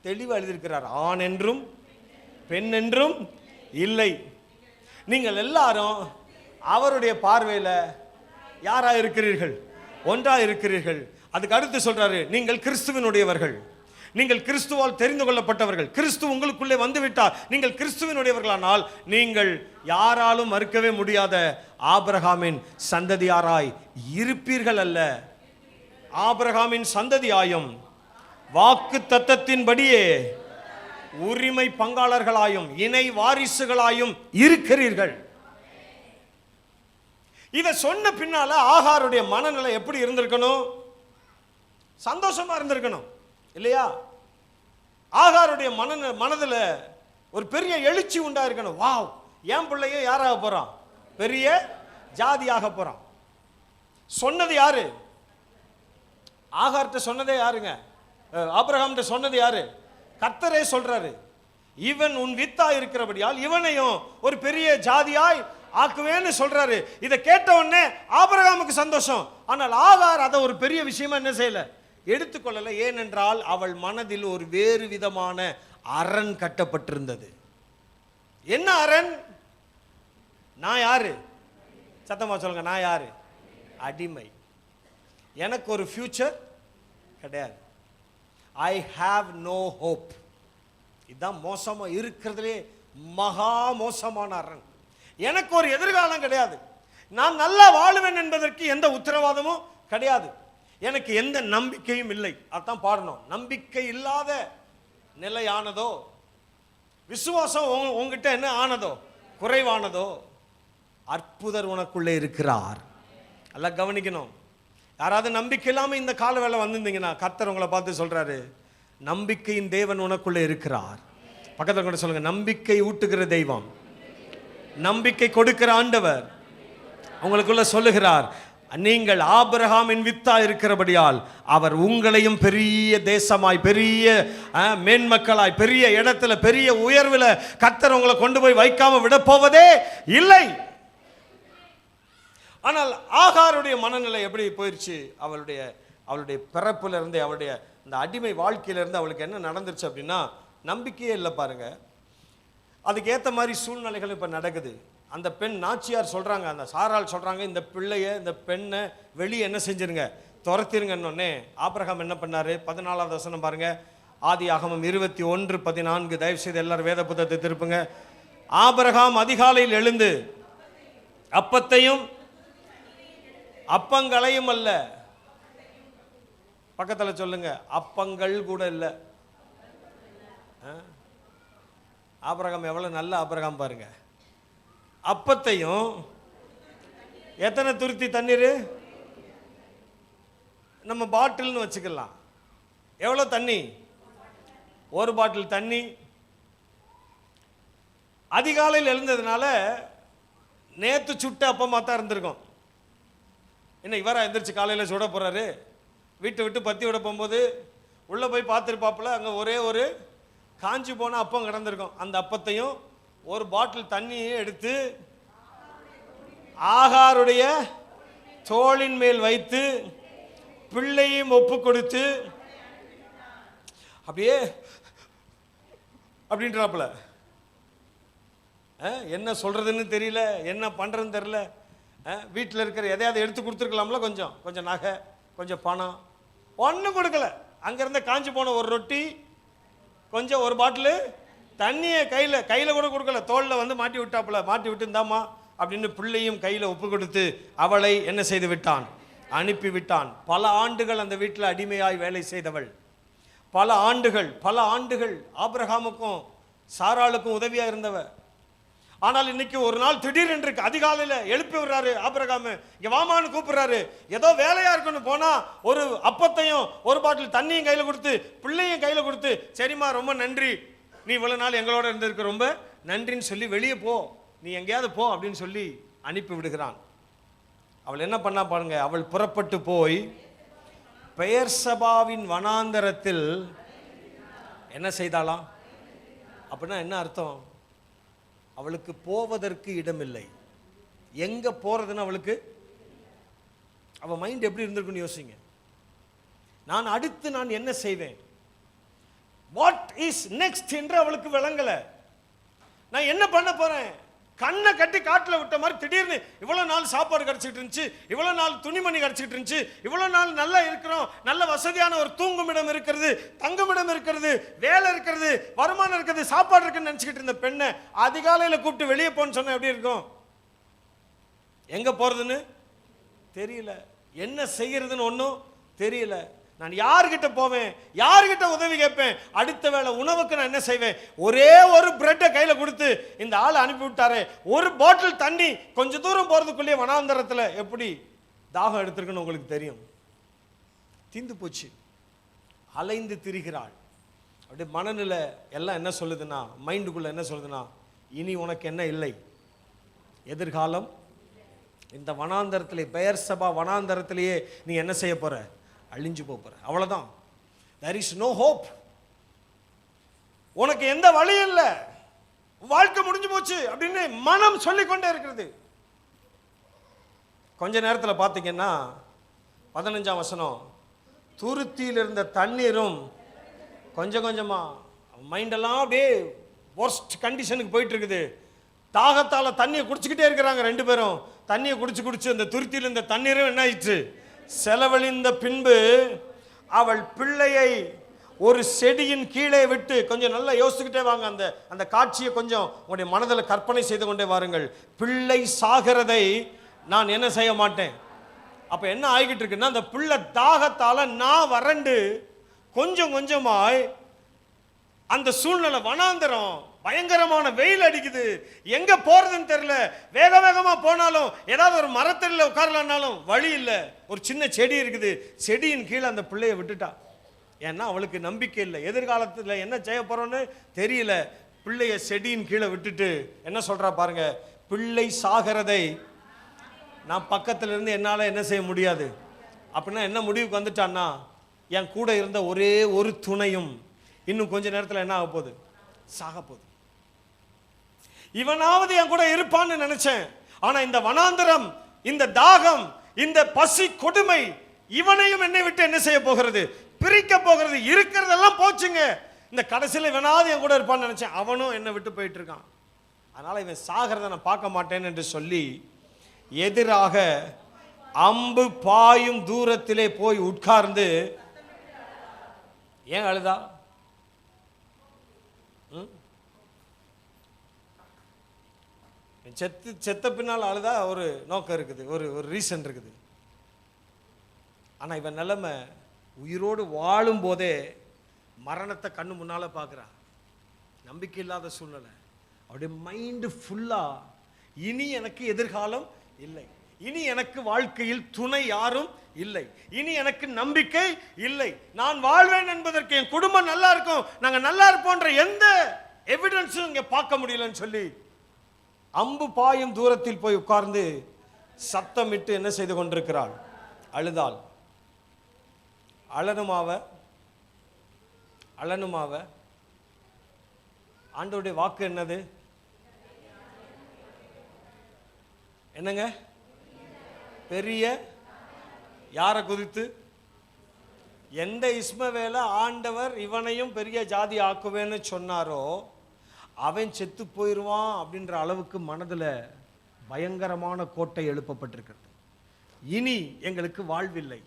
தெளிவாக எழுதியிருக்கிறார். ஆண் என்றும் பெண் என்றும் இல்லை. நீங்கள் எல்லாரும் அவருடைய பார்வையில் யாரா இருக்கிறீர்கள்? ஒன்றா இருக்கிறீர்கள். அதுக்கு அடுத்து சொல்றாரு, நீங்கள் கிறிஸ்துவினுடையவர்கள், நீங்கள் கிறிஸ்துவால் தெரிந்து கொள்ளப்பட்டவர்கள். கிறிஸ்து உங்களுக்குள்ளே வந்துவிட்டார். நீங்கள் கிறிஸ்துவினுடையவர்களானால் நீங்கள் யாராலும் மறுக்கவே முடியாத ஆபிரகாமின் சந்ததியாராய் இருப்பீர்கள். அல்ல, ஆபிரகாமின் சந்ததியாயும் வாக்கு தத்தத்தின்படியே உரிமை பங்காளர்களாயும் இணை வாரிசுகளாயும் இருக்கிறீர்கள். இதை சொன்ன பின்னால ஆகாருடைய மனநிலை எப்படி இருந்திருக்கணும்? சந்தோஷமா இருந்திருக்கணும் இல்லையா? ஆகாருடைய மனதில் ஒரு பெரிய எழுச்சி உண்டா இருக்கணும். வாவ், என் பிள்ளைய யாராக போறான்? பெரிய ஜாதியாக போறான். சொன்னது யாரு? ஆகார்ட்ட சொன்னதே யாருங்க? ஆபிரகாம்கிட்ட சொன்னது யாரு? கர்த்தரே சொல்றாரு, இவன் உன் வித்தா இருக்கிறபடியால் இவனையும் ஒரு பெரிய ஜாதியாய் ஆக்குவேன்னு சொல்றாரு. இதை கேட்ட உடனே ஆபிரகாமுக்கு சந்தோஷம். ஆனால் ஆகார் அதை ஒரு பெரிய விஷயமா என்ன செய்யல, எடுத்துக்கொள்ளல. ஏனென்றால் அவள் மனதில் ஒரு வேறு விதமான அரண் கட்டப்பட்டிருந்தது. என்ன அரண்? நான் யாரு? சத்தமா சொல்லுங்க, நான் யாரு? அடிமை. எனக்கு ஒரு ஃபியூச்சர் கிடையாது. I have no hope. இதுதான் மோசமா இருக்கிறதுலே மகா மோசமான அரண். எனக்கு ஒரு எதிர்காலம் கிடையாது. நான் நல்லா வாழுவேன் என்பதற்கு எந்த உத்தரவாதமும் கிடையாது. எனக்கு எந்த நம்பிக்கையும் இல்லை. அதான் பாடணும். நம்பிக்கை இல்லாத நிலையானதோ, விசுவாசம் உங்ககிட்ட என்ன ஆனதோ, குறைவானதோ, அற்புதர் உனக்குள்ளே இருக்கிறார். எல்லாம் கவனிக்கணும். யாராவது நம்பிக்கை இல்லாமல் இந்த கால வேலை வந்திருந்தீங்கன்னா கர்த்தர் உங்களை பார்த்து சொல்றாரு, நம்பிக்கையின் தேவன் உனக்குள்ளே இருக்கிறார். பக்கத்தில் கூட சொல்லுங்க, நம்பிக்கை ஊட்டுகிற தெய்வம், நம்பிக்கை கொடுக்கிற ஆண்டவர் உங்களுக்குள்ள சொல்லுகிறார், நீங்கள் ஆபிரகாமின் வித்தா இருக்கிறபடியால் அவர் உங்களையும் பெரிய தேசமாய், பெரிய மேன்மக்களாய், பெரிய இடத்துல, பெரிய உயர்வில் கர்த்தர் உங்களை கொண்டு போய் வைக்காம விட போவதே இல்லை. ஆனால் ஆகாருடைய மனநிலை எப்படி போயிடுச்சு? அவளுடைய பிறப்புல இருந்து, அவளுடைய இந்த அடிமை வாழ்க்கையிலிருந்து அவளுக்கு என்ன நடந்துருச்சு அப்படின்னா, நம்பிக்கையே இல்லை பாருங்க. அதுக்கு ஏற்ற மாதிரி சூழ்நிலைகள் இப்போ நடக்குது. அந்த பெண் நாச்சியார் சொல்றாங்க, அந்த சாரால் சொல்றாங்க, இந்த பிள்ளைய, இந்த பெண்ணை வெளியே என்ன செஞ்சிருங்க, துரத்திருங்கன்னொன்னே ஆபிரகாம் என்ன பண்ணாரு? 14வது வசனம் பாருங்க, ஆதியாகமம் 21:14. தயவு செய்து எல்லாரும் வேத புத்தகத்தை திருப்புங்க. ஆபிரகாம் அதிகாலையில் எழுந்து அப்பத்தையும் அப்பங்களையும் அல்ல, பக்கத்தில் சொல்லுங்க, அப்பங்கள் கூட இல்லை. ஆபிரகாம் எவ்வளவு நல்ல ஆபிரகாம் பாருங்க. அப்பத்தையும், எத்தனை துருத்தி தண்ணீர்? நம்ம பாட்டில்னு வச்சுக்கலாம். எவ்வளோ தண்ணி? ஒரு பாட்டில் தண்ணி. அதிகாலையில் எழுந்ததுனால நேற்று சுட்ட அப்பமாக தான் இருந்திருக்கும். என்ன இவரா எந்திரிச்சு காலையில் சுட போறாரு? வீட்டை விட்டு பத்தி விட போகும்போது உள்ளே போய் பார்த்துருப்பாப்புல, அங்கே ஒரே ஒரு காஞ்சி போன அப்பம் கிடந்திருக்கும். அந்த அப்பத்தையும் ஒரு பாட்டில் தண்ணியை எடுத்து ஆகாருடைய தோளின் மேல் வைத்து பிள்ளையும் ஒப்பு கொடுத்து அப்படியே அப்படின்றாப்புல. என்ன சொல்றதுன்னு தெரியல, என்ன பண்றதுன்னு தெரியல. வீட்டில் இருக்கிற எதையாவது எடுத்து கொடுத்துருக்கலாம்ல, கொஞ்சம் நகை, கொஞ்சம் பணம், ஒன்றும் கொடுக்கல. அங்கேருந்த காஞ்சி போன ஒரு ரொட்டி, கொஞ்சம் ஒரு பாட்டில் தண்ணியை கையில் கூட கொடுக்கல, தோளில் வந்து மாட்டி விட்டாப்புல. மாட்டி விட்டு இருந்தாமா அப்படின்னு பிள்ளையும் கையில் ஒப்பு கொடுத்து அவளை என்ன செய்து விட்டான்? அனுப்பி விட்டான். பல ஆண்டுகள் அந்த வீட்டில் அடிமையாய் வேலை செய்தவள். பல ஆண்டுகள் ஆபிரகாமுக்கும் சாராளுக்கும் உதவியாக இருந்தவ. ஆனால் இன்னைக்கு ஒரு நாள் திடீரென்று அதிகாலையில் எழுப்பி விடுறாரு ஆபிரகாம், இங்க வாமான்னு கூப்பிடுறாரு. ஏதோ வேலையா இருக்குன்னு போனா ஒரு அப்பத்தையும் ஒரு பாட்டில் தண்ணியும் கையில கொடுத்து பிள்ளையும் கையில கொடுத்து, சரிம்மா ரொம்ப நன்றி, நீ இவ்வளவு நாள் எங்களோட இருந்திருக்க ரொம்ப நன்றின்னு சொல்லி வெளியே போ, நீ எங்கேயாவது போ அப்படின்னு சொல்லி அனுப்பி விடுகிறான். அவள் என்ன பண்ணா பாருங்க, அவள் புறப்பட்டு போய் பெயர்சபாவின் வனாந்தரத்தில் என்ன செய்தாளாம்? அப்படின்னா என்ன அர்த்தம்? அவளுக்கு போவதற்கு இடமில்லை. எங்க போறதுன்னு அவளுக்கு, அவ மைண்ட் எப்படி இருந்திருக்குன்னு யோசிங்க. அடுத்து நான் என்ன செய்வேன், வாட் இஸ் நெக்ஸ்ட் என்று அவளுக்கு விளங்கல. நான் என்ன பண்ண போறேன்? கண்ணை கட்டி காட்டில் விட்ட மாதிரி திடீர்னு இவ்வளவு நாள் சாப்பாடு கிடைச்சிட்டு இருந்துச்சு, இவ்வளவு நாள் துணிமணி கிடைச்சிட்டு இருந்துச்சு, இவ்வளவு நாள் நல்லா இருக்கிறோம், நல்ல வசதியான ஒரு தூங்குமிடம் இருக்கிறது, தங்குமிடம் இருக்கிறது, வேலை இருக்கிறது, வருமானம் இருக்கிறது, சாப்பாடு இருக்குன்னு நினைச்சுக்கிட்டு இருந்த பெண்ணை அதிகாலையில கூப்பிட்டு வெளியே போன்னு சொன்ன எப்படி இருக்கும்? எங்க போறதுன்னு தெரியல, என்ன செய்யறதுன்னு ஒன்றும் தெரியல. நான் யார்கிட்ட போவேன், யார்கிட்ட உதவி கேட்பேன், அடுத்த வேளை உணவுக்கு நான் என்ன செய்வேன்? ஒரே ஒரு பிரெட்டை கையில கொடுத்து இந்த ஆள் அனுப்பி விட்டாரு, ஒரு பாட்டில் தண்ணி, கொஞ்ச தூரம் போறதுக்குள்ளேயே வனாந்தரத்தில் எப்படி தாகம் எடுத்திருக்குன்னு உங்களுக்கு தெரியும். தீந்து போச்சு, அலைந்து திரிகிறாள். அப்படி மனநிலை எல்லாம் என்ன சொல்லுதுன்னா, மைண்டுக்குள்ள என்ன சொல்லுதுன்னா, இனி உனக்கு என்ன இல்லை, எதிர்காலம் இந்த வனாந்தரத்திலே, பெயர்சபா வனாந்தரத்திலேயே நீ என்ன செய்ய போற? அழிஞ்சு போற, அவ்வளவுதான். there is no hope. உனக்கு எந்த வழி இல்லை, வாழ்க்கை முடிஞ்சு போச்சு அப்படின்னு மனம் சொல்லிக்கொண்டே இருக்கிறது. கொஞ்ச நேரத்தில் பார்த்தீங்கன்னா 15ஆம் வசனம், துருத்தியில் இருந்த தண்ணீரும் கொஞ்சம் கொஞ்சமா மைண்டெல்லாம் அப்படியே worst கண்டிஷனுக்கு போயிட்டு இருக்குது. தாகத்தால தண்ணியை குடிச்சுக்கிட்டே இருக்கிறாங்க ரெண்டு பேரும். தண்ணியை குடிச்சு அந்த துருத்தியில் இருந்த தண்ணீரும் என்ன ஆயிடுச்சு? செலவழிந்த பின்பு அவள் பிள்ளையை ஒரு செடியின் கீழே விட்டு, கொஞ்சம் நல்லா யோசிச்சுக்கிட்டே வாங்க, அந்த காட்சியை கொஞ்சம் உங்களுடைய மனதில் கற்பனை செய்து கொண்டே வாருங்கள். பிள்ளை சாகிறதை நான் என்ன செய்ய மாட்டேன். அப்ப என்ன ஆகிட்டு இருக்குன்னா, அந்த பிள்ளை தாகத்தால நான் வறண்டு கொஞ்சம் கொஞ்சமாய் அந்த சூழ்நிலை, வனாந்தரம், பயங்கரமான வெயில் அடிக்குது, எங்க போறதுன்னு தெரியல. வேக வேகமா போனாலும் ஏதாவது ஒரு மரத்தடியில் உட்காரலான்னாலும் வழி இல்லை. ஒரு சின்ன செடி இருக்குது, செடியின் கீழே அந்த பிள்ளையை விட்டுட்டா. ஏன்னா அவளுக்கு நம்பிக்கை இல்லை, எதிர்காலத்தில் என்ன செய்ய போறோன்னு தெரியல. பிள்ளைய செடியின் கீழே விட்டுட்டு என்ன சொல்றா பாருங்க, பிள்ளை சாகிறதை நான் பக்கத்துல இருந்து என்னால என்ன செய்ய முடியாது. அப்படின்னா என்ன முடிவுக்கு வந்துட்டான்னா, என் கூட இருந்த ஒரே ஒரு துணையும் இன்னும் கொஞ்ச நேரத்தில் என்ன ஆக போகுது? சாக போகுது. இவனாவது என் கூட இருப்பான்னு நினைச்சேன், ஆனா இந்த வனாந்தரம், இந்த தாகம், இந்த பசி கொடுமை இவனையும் என்னை விட்டு என்ன செய்ய போகிறது? பிரிக்க போகிறது. இருக்கிறதெல்லாம் போச்சுங்க. இந்த கடைசியில் இவனாவது என் கூட இருப்பான்னு நினைச்சேன், அவனும் என்னை விட்டு போயிட்டு இருக்கான். அதனால இவன் சாகிறத நான் பார்க்க மாட்டேன் என்று சொல்லி எதிராக அம்பு பாயும் தூரத்திலே போய் உட்கார்ந்து, ஏன் அழுதா? செத்த பின்னால் அழுதா ஒரு நோக்கம் இருக்குது, ஒரு ரீசன் இருக்குது. ஆனா இவன் நிலைமை, உயிரோடு வாழும் போதே மரணத்தை கண்ணு முன்னால பார்க்குறா. நம்பிக்கை இல்லாத சூழ்நிலை. அவருடைய மைண்டு ஃபுல்லா, இனி எனக்கு எதிர்காலம் இல்லை, இனி எனக்கு வாழ்க்கையில் துணை யாரும் இல்லை, இனி எனக்கு நம்பிக்கை இல்லை, நான் வாழ்வேன் என்பதற்கு, என் குடும்பம் நல்லா இருக்கும், நாங்க நல்லா இருப்போன்ற எந்த எவிடன்ஸும் இங்க பார்க்க முடியலன்னு சொல்லி அம்பு பாயும் தூரத்தில் போய் உட்கார்ந்து சத்தமிட்டு என்ன செய்து கொண்டிருக்கிறாள்? அழுதாள். அழனுமாவ ஆண்டவருடைய வாக்கு என்னது? என்னங்க? பெரிய யாரை குறித்து? எந்த இஸ்மவேலை ஆண்டவர் இவனையும் பெரிய ஜாதி ஆக்குவேன்னு சொன்னாரோ அவன் செத்து போயிடுவான் அப்படின்ற அளவுக்கு மனதில் பயங்கரமான கோட்டை எழுப்பப்பட்டிருக்கிறது. இனி எங்களுக்கு வாழ்வில்லை,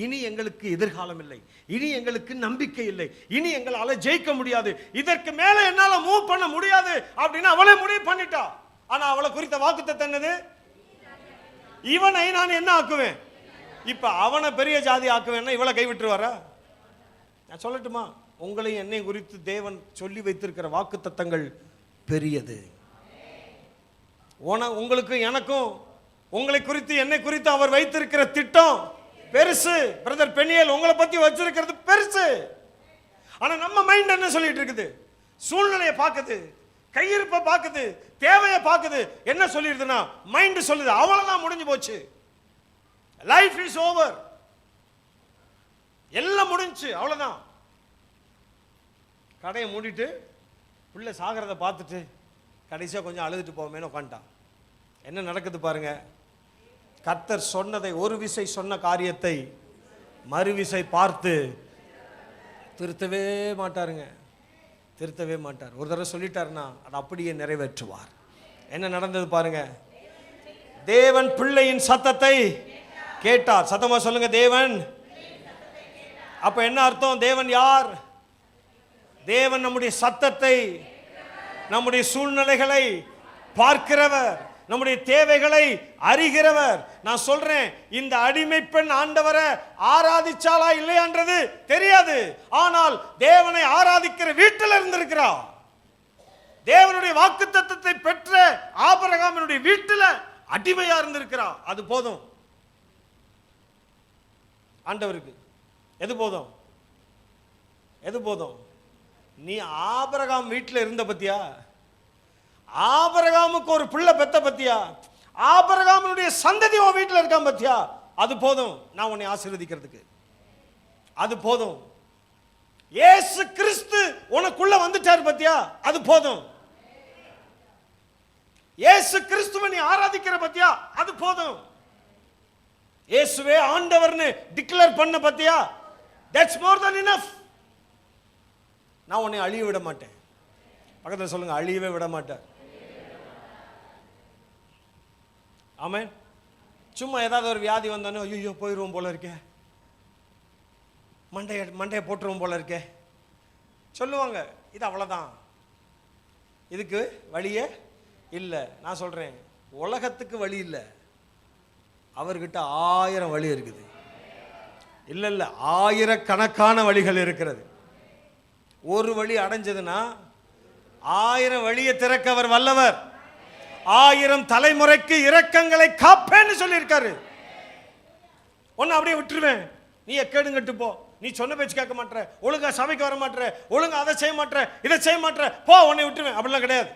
இனி எங்களுக்கு எதிர்காலம் இல்லை, இனி எங்களுக்கு நம்பிக்கை இல்லை, இனி எங்களால் ஜெயிக்க முடியாது, இதற்கு மேல என்னால மூவ் பண்ண முடியாது அப்படின்னு அவளே முடிவு பண்ணிட்டா. ஆனா அவளை குறித்த வாக்குத்தத்தம் என்னது? இவனை நான் என்ன ஆக்குவேன்? இப்ப அவனை பெரிய ஜாதி ஆக்குவேன்னா இவளை கைவிட்டுருவாரா? நான் சொல்லட்டுமா, உங்களையும் என்னை குறித்து தேவன் சொல்லி வைத்திருக்கிற வாக்குத்தத்தங்கள் பெரியது. உங்களுக்கு எனக்கும் உங்களை குறித்து என்னை குறித்து அவர் வைத்திருக்கிற திட்டம் பெருசு. பிரதர் பெனியல் உங்களை பத்தி வச்சிருக்கிறது பெருசு. ஆனா நம்ம மைண்ட் என்ன சொல்லிட்டு இருக்குது? சூழ்நிலையை பார்க்குது, கையிருப்பை பார்க்குது, தேவையை பார்க்குது. என்ன சொல்லிடுதுன்னா மைண்ட் சொல்லுது அவ்வளவுதான், முடிஞ்சு போச்சு, லைஃப் இஸ் ஓவர், எல்லாம் முடிஞ்சு, அவ்வளவுதான். கடையை மூடிட்டு பிள்ளை சாகிறத பார்த்துட்டு கடைசியாக கொஞ்சம் அழுதுட்டு போவேன்னு உட்காந்துட்டான். என்ன நடக்குது பாருங்க. கர்த்தர் சொன்னதை, ஒரு விசை சொன்ன காரியத்தை மறுவிசை பார்த்து திருத்தவே மாட்டாருங்க, திருத்தவே மாட்டார். ஒரு தடவை சொல்லிட்டாருன்னா அதை அப்படியே நிறைவேற்றுவார். என்ன நடந்தது பாருங்க. தேவன் பிள்ளையின் சத்தத்தை கேட்டார். சத்தமா சொல்லுங்க, தேவன். அப்ப என்ன அர்த்தம்? தேவன் யார்? தேவன் நம்முடைய சத்தத்தை, நம்முடைய சூழ்நிலைகளை பார்க்கிறவர், நம்முடைய தேவைகளை அறிகிறவர். நான் சொல்றேன், இந்த அடிமை பெண் ஆண்டவரை ஆராதிச்சாலா இல்லையான்றது தெரியாது. ஆனால் தேவனை ஆராதிக்கிற வீட்டில் இருந்திருக்கிறார். தேவனுடைய வாக்குத்தத்தத்தை பெற்ற ஆபிரகாமினுடைய வீட்டில் அடிமையா இருந்திருக்கிறார். அது போதும் ஆண்டவருக்கு. எது போதும்? எது போதும்? நீ ஆபிரகாம் வீட்டில் இருந்த பத்தியா? ஆபிரகாமுக்கு ஒரு பிள்ளை பெத்த பத்தியா? ஆபிரகாமினுடைய சந்ததி உன் வீட்டில் இருக்கான் பத்தியா? அது போதும் நான் உன்னை ஆசீர்வதிக்கிறதுக்கு. அது போதும். இயேசு கிறிஸ்து உனக்குள்ள வந்துட்டார் பத்தியா? அது போதும். இயேசு கிறிஸ்துவை நீ ஆராதிக்கிற பத்தியா? அது போதும். இயேசுவே ஆண்டவர்னு டிக்ளேர் பண்ண பத்தியா? That's more than enough. நான் உன்னை அழிய விட மாட்டேன். பக்கத்தில் சொல்லுங்க, அழியவே விட மாட்டேன். ஆமென். சும்மா ஏதாவது ஒரு வியாதி வந்தானோ ஐயோ போயிடுவோம் போல இருக்கே, மண்டையை போட்டுருவோம் போல இருக்கே சொல்லுவாங்க. இது அவ்வளோதான், இதுக்கு வழியே இல்லை. நான் சொல்கிறேன், உலகத்துக்கு வழி இல்லை, அவர்கிட்ட 1000 வழி இருக்குது. இல்லை இல்லை, 1000கணக்கான வழிகள் இருக்கிறது. ஒரு வழி அடைஞ்சதுன்னா 1000 வழியை திறக்க அவர் வல்லவர். 1000 தலைமுறைக்கு இரக்கங்களை காப்பேன்னு சொல்லியிருக்காரு. ஒன்னு அப்படியே விட்டுருவேன், நீ எக்கேடுங்கட்டு போ, நீ சொன்ன பேச்சு கேட்க மாட்டேற, ஒழுங்கா சபைக்கு வர மாட்டேற, ஒழுங்கா அதை செய்ய மாட்டேற, இதை செய்ய மாட்டேற, போ, உன்னை விட்டுருவேன். அப்படிலாம் கிடையாது.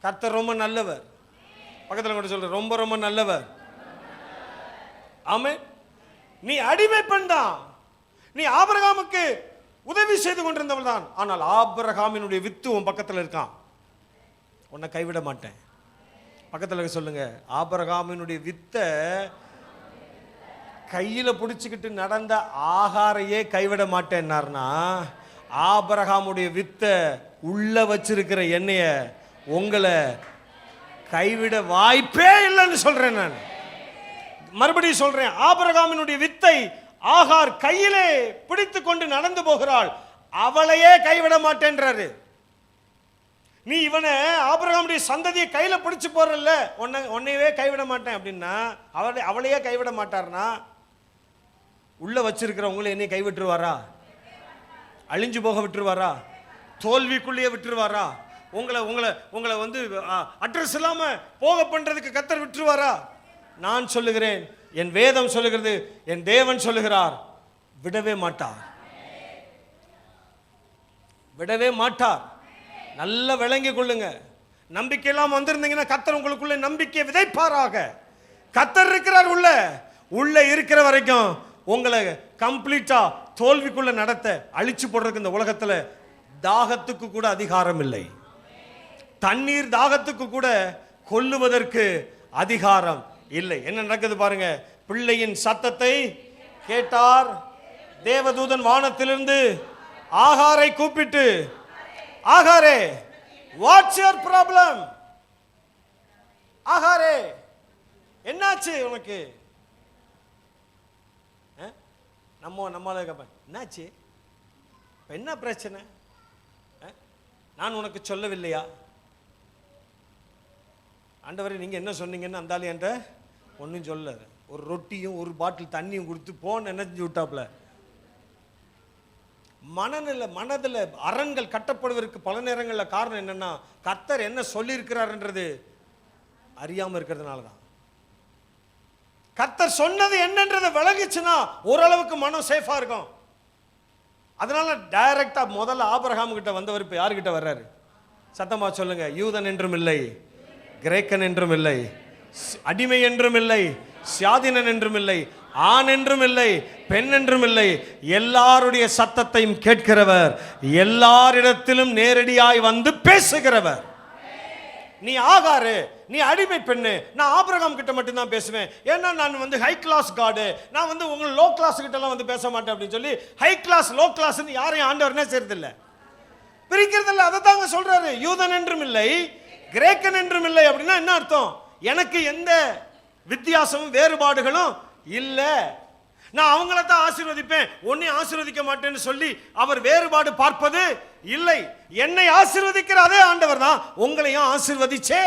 கர்த்தர் ரொம்ப நல்லவர். பக்கத்தில் கூட சொல்ற, ரொம்ப ரொம்ப நல்லவர். ஆமென். நீ அடிமை பெண் தான், நீ ஆபிரகாமுக்கு உதவி செய்து கொண்டிருந்தவள் தான். ஆனால் ஆபிரகாமினுடைய வித்து உன் பக்கத்தில் இருக்கான், உன்னை கைவிட மாட்டேன். பக்கத்தில் சொல்லுங்க, ஆபிரகாமினுடைய வித்தை கையில பிடிச்சுக்கிட்டு நடந்த ஆகாரையே கைவிட மாட்டேன்னார்னா, ஆபிரகாமுடைய வித்தை உள்ள வச்சிருக்கிற எண்ணெய உங்களை கைவிட வாய்ப்பே இல்லைன்னு சொல்றேன். நான் மறுபடியும் சொல்றேன், ஆபிரகாமினுடைய வித்தை ஆகார் கையிலே பிடித்து கொண்டு நடந்து போகிறாள், அவளையே கைவிட மாட்டேன்றாரு. நீ இவனை ஆபிரகாமுடைய சந்ததியை கையில பிடிச்சு போறல்ல, உன்னையவே கைவிட மாட்டேன் அப்படின்னா அவளையே கைவிட மாட்டார்னா, உள்ள வச்சிருக்கிறவங்களை என்னை கைவிட்டுருவாரா? அழிஞ்சு போக விட்டுருவாரா? தோல்விக்குள்ளேயே விட்டுருவாரா? உங்களை உங்களை உங்களை வந்து அட்ரஸ் இல்லாம போக பண்றதுக்கு கர்த்தர் விட்டுருவாரா? நான் சொல்லுகிறேன், என் வேதம் சொல்லுகிறது, என் தேவன் சொல்லுகிறார், விடவே மாட்டார், விடவே மாட்டார். நல்ல விளங்கி கொள்ளுங்க. நம்பிக்கை எல்லாம் வந்திருந்தீங்கன்னா கர்த்தர் உங்களுக்குள்ள நம்பிக்கையை விதைப்பாராக. கர்த்தர் இருக்கிறார் உள்ள, உள்ள இருக்கிற வரைக்கும் உங்களை கம்ப்ளீட்டா தோல்விக்குள்ள நடத்த, அழிச்சு போடுறதுக்கு இந்த உலகத்துல தாகத்துக்கு கூட அதிகாரம் இல்லை. தண்ணீர் தாகத்துக்கு கூட கொல்லுவதற்கு அதிகாரம் இல்லை. என்ன நடக்குது பாருங்க. பிள்ளையின் சத்தத்தை கேட்டார். தேவதூதன் வானத்திலிருந்து ஆகாரை கூப்பிட்டு, ஆகாரே, வாட்ஸ் யுவர் ப்ராப்ளம்? ஆகாரே, என்னாச்சு உனக்கு? நம்மளால கேட்பேன், என்னாச்சு, என்ன பிரச்சனை? நான் உனக்கு சொல்லவில்லையா? ஆண்டவரே நீங்க என்ன சொன்னீங்கன்னு அந்தாலும் என்கிட்ட ஒன்றும் சொல்ல, ஒரு ரொட்டியும் ஒரு பாட்டில் தண்ணியும் கொடுத்து போன என்ன செஞ்சு விட்டாப்ல. மனதில் அரண்கள் கட்டப்படுவதற்கு பல நேரங்களில் காரணம் என்னன்னா, கர்த்தர் என்ன சொல்லியிருக்கிறார்ன்றது அறியாம இருக்கிறதுனால தான். கர்த்தர் சொன்னது என்னன்றதை விளங்குச்சுன்னா ஓரளவுக்கு மனம் சேஃபா இருக்கும். அதனால டைரக்டா முதல்ல ஆபிரகாம் கிட்ட வந்தவர் இப்ப யாருக்கிட்ட வர்றாரு? சத்தமா சொல்லுங்க. யூதன் என்றும் இல்லை, கிரேக்கன் என்றும் இல்லை, அடிமை என்றும் இல்லை, சுயாதீனன் என்றும் இல்லை, ஆண் என்றும் இல்லை, பெண் என்றும் இல்லை, எல்லாருடைய சத்தத்தையும் கேட்கிறவர், எல்லாரிடத்திலும் நேரடியாய் வந்து பேசுகிறவர். நீ ஆகாரு, நீ அடிமை பெண்ணு, நான் ஆபிரகாம் கிட்ட மட்டும் தான் பேசுவேன், ஏன்னா நான் வந்து ஹை கிளாஸ் காடு, நான் வந்து உங்க லோ கிளாஸ் கிட்ட எல்லாம் வந்து பேச மாட்டேன் அப்படின்னு சொல்லி ஹை கிளாஸ் லோ கிளாஸ் யாரையும் ஆண்டவர்னே செய்யறதில்ல, பிரிக்கிறதில்ல. அதை தாங்க சொல்றாரு. யூதன் என்றும் இல்லை, கிரேக்கன் என்றும் இல்லை அப்படின்னா என்ன அர்த்தம்? எனக்கு எந்த வித்தியாசமும் வேறுபாடுகளும் இல்ல, நான் அவங்கள தான் ஆசீர்வதிப்பேன், உன்னை ஆசீர்வதிக்க மாட்டேன்னு சொல்லி அவர் வேறுபாடு பார்ப்பது இல்லை. என்னை ஆசீர்வதிக்கிற அதே ஆண்டவர் தான் உங்களையும் ஆசீர்வதிச்சே.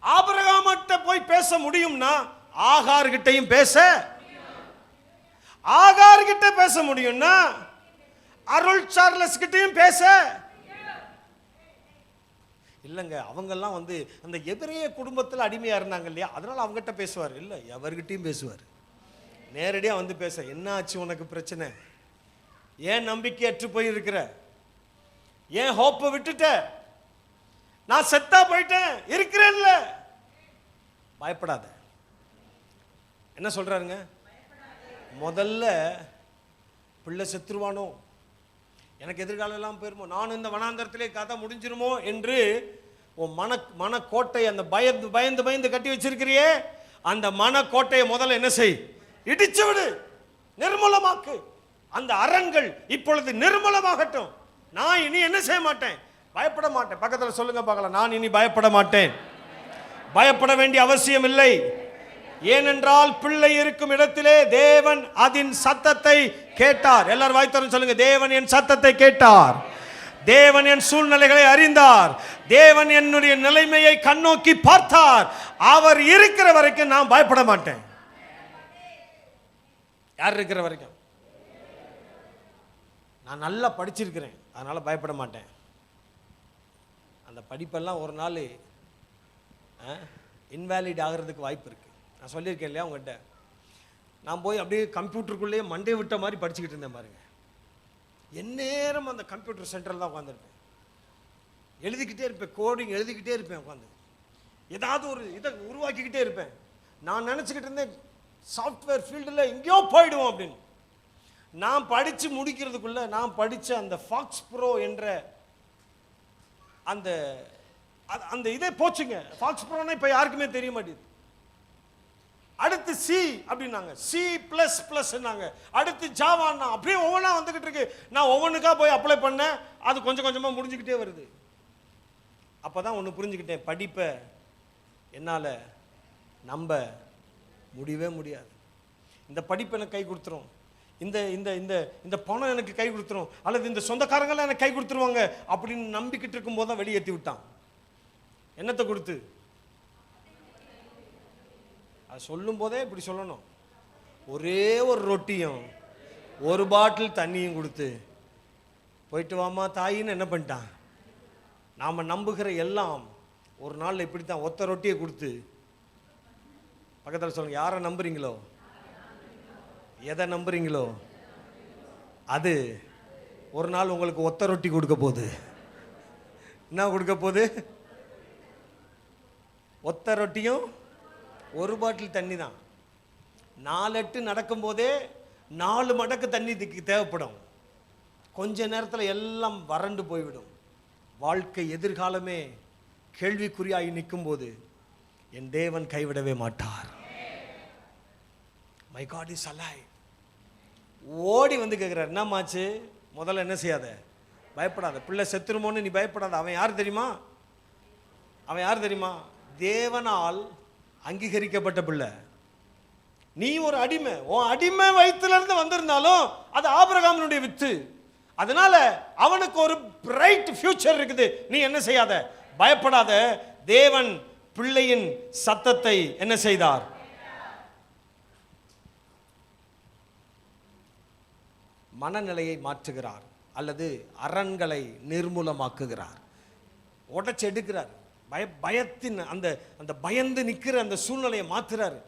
ஆபிரகாம்கிட்ட போய் பேச முடியும்னா ஆகார் கிட்டையும் பேச, ஆகார் கிட்ட பேச முடியும்னா அருள் சார்லஸ் கிட்டையும் பேச இல்லைங்க. அவங்கெல்லாம் வந்து அந்த எபிரேய குடும்பத்தில் அடிமையா இருந்தாங்க இல்லையா, அதனால அவங்ககிட்ட பேசுவார் இல்லை, எவர்கிட்டையும் பேசுவார். நேரடியா வந்து பேச, என்ன ஆச்சு உனக்கு பிரச்சனை, ஏன் நம்பிக்கை அற்று போயிருக்கிற, ஏன் ஹோப்பை விட்டுட்ட, நான் செத்தா போயிட்டேன், இருக்கிறேன்ல, பயப்படாத. என்ன சொல்றாருங்க? முதல்ல பிள்ளை செத்துருவானோ, எனக்கு எதிர்காலம் எல்லாம் போயிருமோ, நான் இந்த வனாந்தரத்திலே கதை முடிஞ்சிருமோ என்று உன் மனக்கோட்டை அந்த பயந்து பயந்து பயந்து கட்டி வச்சிருக்கிறியே, அந்த மனக்கோட்டையை முதல்ல என்ன செய்? இடிச்சு விடு, நிர்மூலமாக்கு. அந்த அரண்கள் இப்பொழுது நிர்மூலமாகட்டும். நான் இனி என்ன செய்ய மாட்டேன்? பயப்பட மாட்டேன். பக்கத்தில் சொல்லுங்க பார்க்கலாம், நான் இனி பயப்பட மாட்டேன். பயப்பட வேண்டிய அவசியம் இல்லை. ஏனென்றால் பிள்ளை இருக்கும் இடத்திலே தேவன் அதன் சத்தத்தை கேட்டார். எல்லாரும் வாய் திறந்து சொல்லுங்க, தேவன் என் சத்தத்தை கேட்டார், தேவன் என் சூழ்நிலைகளை அறிந்தார், தேவன் என்னுடைய நிலைமையை கண்ணோக்கி பார்த்தார். அவர் இருக்கிற வரைக்கும் நான் பயப்பட மாட்டேன். யார் இருக்கிற வரைக்கும்? நான் நல்லா படிச்சிருக்கிறேன், அதனால பயப்பட மாட்டேன். அந்த படிப்பெல்லாம் ஒரு நாள் இன்வேலிட் ஆகிறதுக்கு வாய்ப்பு இருக்கு. நான் சொல்லியிருக்கேன் இல்லையா உங்கள்கிட்ட, நான் போய் அப்படியே கம்ப்யூட்டருக்குள்ளேயே மண்டே விட்ட மாதிரி படிச்சுக்கிட்டு இருந்தேன் பாருங்க. எந்நேரம் அந்த கம்ப்யூட்டர் சென்டரில் தான் உட்காந்துருப்பேன், எழுதிக்கிட்டே இருப்பேன், கோடிங் எழுதிக்கிட்டே இருப்பேன், உட்காந்து ஏதாவது ஒரு இதை உருவாக்கிக்கிட்டே இருப்பேன். நான் நினச்சிக்கிட்டு இருந்தேன் சாஃப்ட்வேர் ஃபீல்டில் எங்கேயோ போயிடுவோம் அப்படின்னு. நான் படித்து முடிக்கிறதுக்குள்ள நான் படித்த அந்த ஃபாக்ஸ் ப்ரோ என்ற அந்த அந்த இதே போச்சுங்க. ஃபாக்ஸ் ப்ரோனா இப்போ யாருக்குமே தெரிய மாட்டேங்குது. அடுத்து சி அப்படின்னாங்க, சி பிளஸ் பிளஸ்னாங்க, அடுத்து ஜாவான்னா, அப்படியே ஒவ்வொன்றா வந்துக்கிட்டு இருக்கு. நான் ஒவ்வொன்றுக்கா போய் அப்ளை பண்ணேன், அது கொஞ்சம் கொஞ்சமாக முடிஞ்சுக்கிட்டே வருது. அப்போ தான் ஒன்று புரிஞ்சுக்கிட்டேன், படிப்பை என்னால் நம்ப முடியவே முடியாது. இந்த படிப்பு எனக்கு கை கொடுத்துரும், இந்த இந்த இந்த இந்த பணம் எனக்கு கை கொடுத்துரும், அல்லது இந்த சொந்தக்காரங்களாம் எனக்கு கை கொடுத்துருவாங்க அப்படின்னு நம்பிக்கிட்டு இருக்கும்போது தான் வெளியேற்றி விட்டான். என்னத்தை கொடுத்து? அது சொல்லும் போதே இப்படி சொல்லணும், ஒரே ஒரு ரொட்டியும் ஒரு பாட்டில் தண்ணியும் கொடுத்து போயிட்டு வாமா தாயின்னு என்ன பண்ணிட்டான். நாம் நம்புகிற எல்லாம் ஒரு நாளில் இப்படி தான் ஒத்த ரொட்டியை கொடுத்து, பக்கத்தில் சொல்லுங்க, யாரை நம்புறீங்களோ, எதை நம்புறீங்களோ, அது ஒரு நாள் உங்களுக்கு ஒத்த ரொட்டி கொடுக்க போகுது. என்ன கொடுக்க போகுது? ஒத்த ரொட்டியும் ஒரு பாட்டில் தண்ணி தான். 4 எட்டு நடக்கும்போதே 4 மடக்கு தண்ணி தேவைப்படும். கொஞ்ச நேரத்தில் எல்லாம் வறண்டு போய்விடும். வாழ்க்கை எதிர்காலமே கேள்விக்குறியாகி நிற்கும் போது என் தேவன் கைவிடவே மாட்டார். My god is alive. ஓடி வந்து கேட்குறார், என்னமாச்சு? முதல்ல என்ன செய்யாத, பயப்படாத, பிள்ளை செத்துருமோன்னு நீ பயப்படாத. அவன் யார் தெரியுமா? அவன் யார் தெரியுமா? தேவனால் அங்கீகரிக்கப்பட்ட பிள்ளை. நீ ஒரு அடிமை, உன் அடிமை வயிற்றிலிருந்து வந்திருந்தாலும் அது ஆபிரகாமினுடைய வித்து. அதனால அவனுக்கு ஒரு பிரைட் ஃபியூச்சர் இருக்குது. நீ என்ன செய்யாத, பயப்படாத. தேவன் பிள்ளையின் சத்தத்தை என்ன செய்தார்? மனநிலையை மாற்றுகிறார், அல்லது அரண்களை நிர்மூலமாக்குகிறார், உடைச்சு எடுக்கிறார். பயத்தின் அந்த அந்த பயந்து நிற்கிற அந்த சூழ்நிலையை மாத்துறாரு.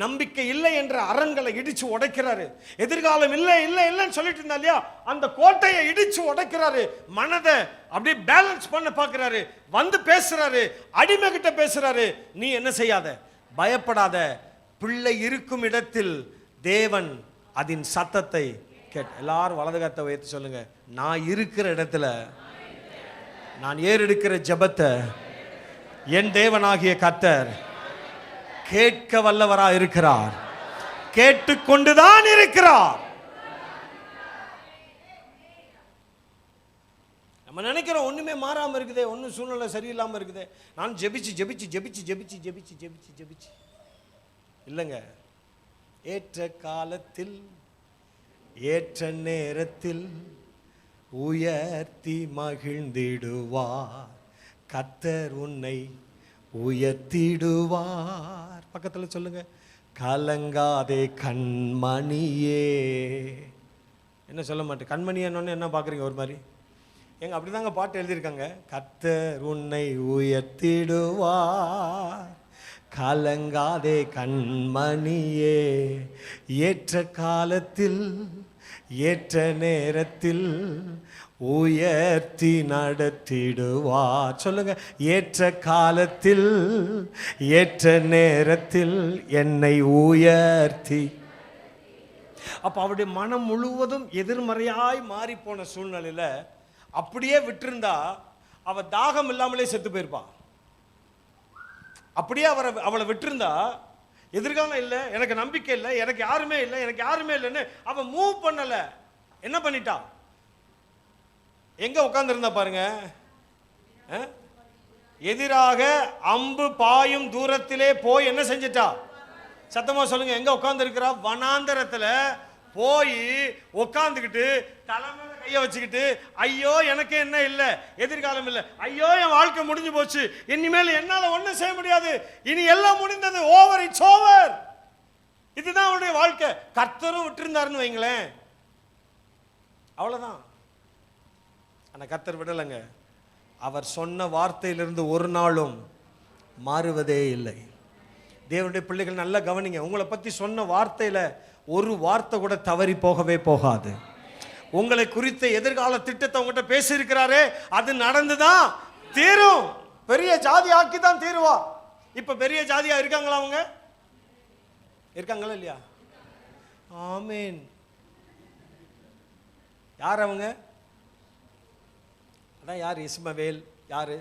நம்பிக்கை இல்லை என்ற அரண்களை இடிச்சு உடைக்கிறாரு. எதிர்காலம் இல்லை இல்லை இல்லைன்னு சொல்லிட்டு இருந்தா இல்லையா, அந்த கோட்டையை இடிச்சு உடைக்கிறாரு. மனதை அப்படியே பேலன்ஸ் பண்ண பார்க்கிறாரு. வந்து பேசுறாரு, அடிமை கிட்ட பேசுறாரு. நீ என்ன செய்யாத, பயப்படாத, பிள்ளை இருக்கும் இடத்தில் தேவன் அதன் சத்தத்தை கேட்டு. எல்லாரும் வலது கரத்தை உயர்த்தி சொல்லுங்க, நான் இருக்கிற இடத்துல நான் ஏறெடுக்கிற ஜெபத்தை என் தேவனாகிய கர்த்தர் கேட்க வல்லவரா இருக்கிறார், கேட்டுக்கொண்டுதான் இருக்கிறார். நம்ம நினைக்கிறோம் ஒண்ணுமே மாறாம இருக்குதே, ஒன்னும் சூழ்நிலை சரியில்லாம இருக்குதே, நான் ஜெபிச்சு ஜெபிச்சு ஜெபிச்சு ஜெபிச்சு ஜெபிச்சு ஜெபிச்சு ஜெபிச்சு இல்லைங்க. ஏற்ற காலத்தில் ஏற்ற நேரத்தில் உயர்த்தி மகிழ்ந்திடுவார் கர்த்தர், உன்னை உயர்த்திடுவார். பக்கத்தில் சொல்லுங்க, கலங்காதே கண்மணியே. என்ன சொல்ல மாட்டேன், கண்மணியன்னு என்ன பார்க்குறீங்க ஒரு மாதிரி? எங்க அப்படிதாங்க பாட்டு எழுதியிருக்காங்க. கர்த்தர் உன்னை உயர்த்திடுவார், கலங்காதே கண்மணியே, ஏற்ற காலத்தில் ஏற்ற நேரத்தில் உயர்த்தி நடத்திடுவார். சொல்லுங்க, ஏற்ற காலத்தில் ஏற்ற நேரத்தில் என்னை உயர்த்தி. அப்ப அவருடைய மனம் முழுவதும் எதிர்மறையாய் மாறி போன சூழ்நிலையில அப்படியே விட்டிருந்தா அவ தாகம் இல்லாமலே செத்து போயிருப்பான். அப்படியே அவளை விட்டிருந்தா எதிர்காலம் இல்லை, எனக்கு நம்பிக்கை இல்லை, எனக்கு யாருமே இல்லை, எனக்கு யாருமே இல்லைன்னு அவன் மூவ் பண்ணல. என்ன பண்ணிட்டா? எங்க உட்கார்ந்து இருந்தா பாருங்க, எதிராக அம்பு பாயும் தூரத்திலே போய் என்ன செஞ்சிட்டா? சத்தமா சொல்லுங்க, எங்க உட்கார்ந்து இருக்கிறா? வனாந்தரத்துல போய் உட்கார்ந்துக்கிட்டு தலைமையில கைய வச்சுக்கிட்டு, ஐயோ எனக்கு என்ன இல்லை, எதிர்காலம் இல்லை, ஐயோ என் வாழ்க்கை முடிஞ்சு போச்சு, இனிமேல் என்னால ஒண்ணும் செய்ய முடியாது, இனி எல்லாம் முடிந்தது, ஓவர், இட்ஸ் ஓவர். இதுதான் அவனுடைய வாழ்க்கை. கர்த்தரும் விட்டுருந்தாருன்னு வைங்களேன், அவ்வளவுதான். ஆனா கர்த்தர் விடலைங்க. அவர் சொன்ன வார்த்தையிலிருந்து ஒரு நாளும் மாறுவதே இல்லை. தேவனுடைய பிள்ளைகள் நல்லா கவனிங்க, உங்களை பத்தி சொன்ன வார்த்தையில ஒரு வார்த்தை கூட தவறி போகவே போகாது. உங்களை குறித்த எதிர்கால திட்டத்தை உங்ககிட்ட பேசியிருக்கிறாரே, அது நடந்துதான் தீரும். பெரிய ஜாதி ஆக்கி தான் தீருவா. இப்ப பெரிய ஜாதியா இருக்காங்களா? அவங்க இருக்காங்களா இல்லையா? ஆமீன். யார் அவங்க? அதான் யார்? இஸ்மவேல். யாரு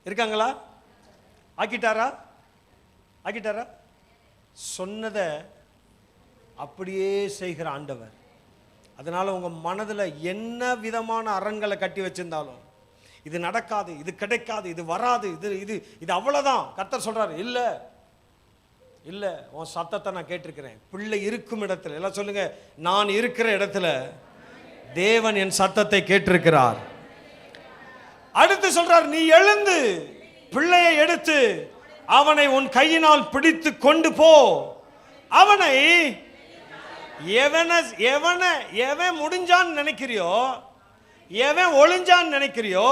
இருக்காங்களா? ஆக்கிட்டாரா? ஆக்கிட்டாரா? சொன்னதை அப்படியே செய்கிற ஆண்டவர். அதனால உங்க மனதில் என்ன விதமான அரண்களை கட்டி வச்சிருந்தாலும், இது நடக்காது, இது கிடைக்காது, இது வராது, இது இது இது அவ்வளவுதான். கர்த்தர் சொல்றாரு, இல்ல இல்ல, உன் சத்தத்தை நான் கேட்டிருக்கிறேன். பிள்ளை இருக்கும் இடத்துல, எல்லாம் சொல்லுங்க, நான் இருக்கிற இடத்துல தேவன் என் சத்தத்தை கேட்டிருக்கிறார். அடுத்து சொல்றார், நீ எழுந்து பிள்ளையை எடுத்து அவனை உன் கையினால் பிடித்து கொண்டு போ. அவனை எவன் முடிஞ்சான்னு நினைக்கிறியோ, எவன் ஒளிஞ்சான்னு நினைக்கிறியோ,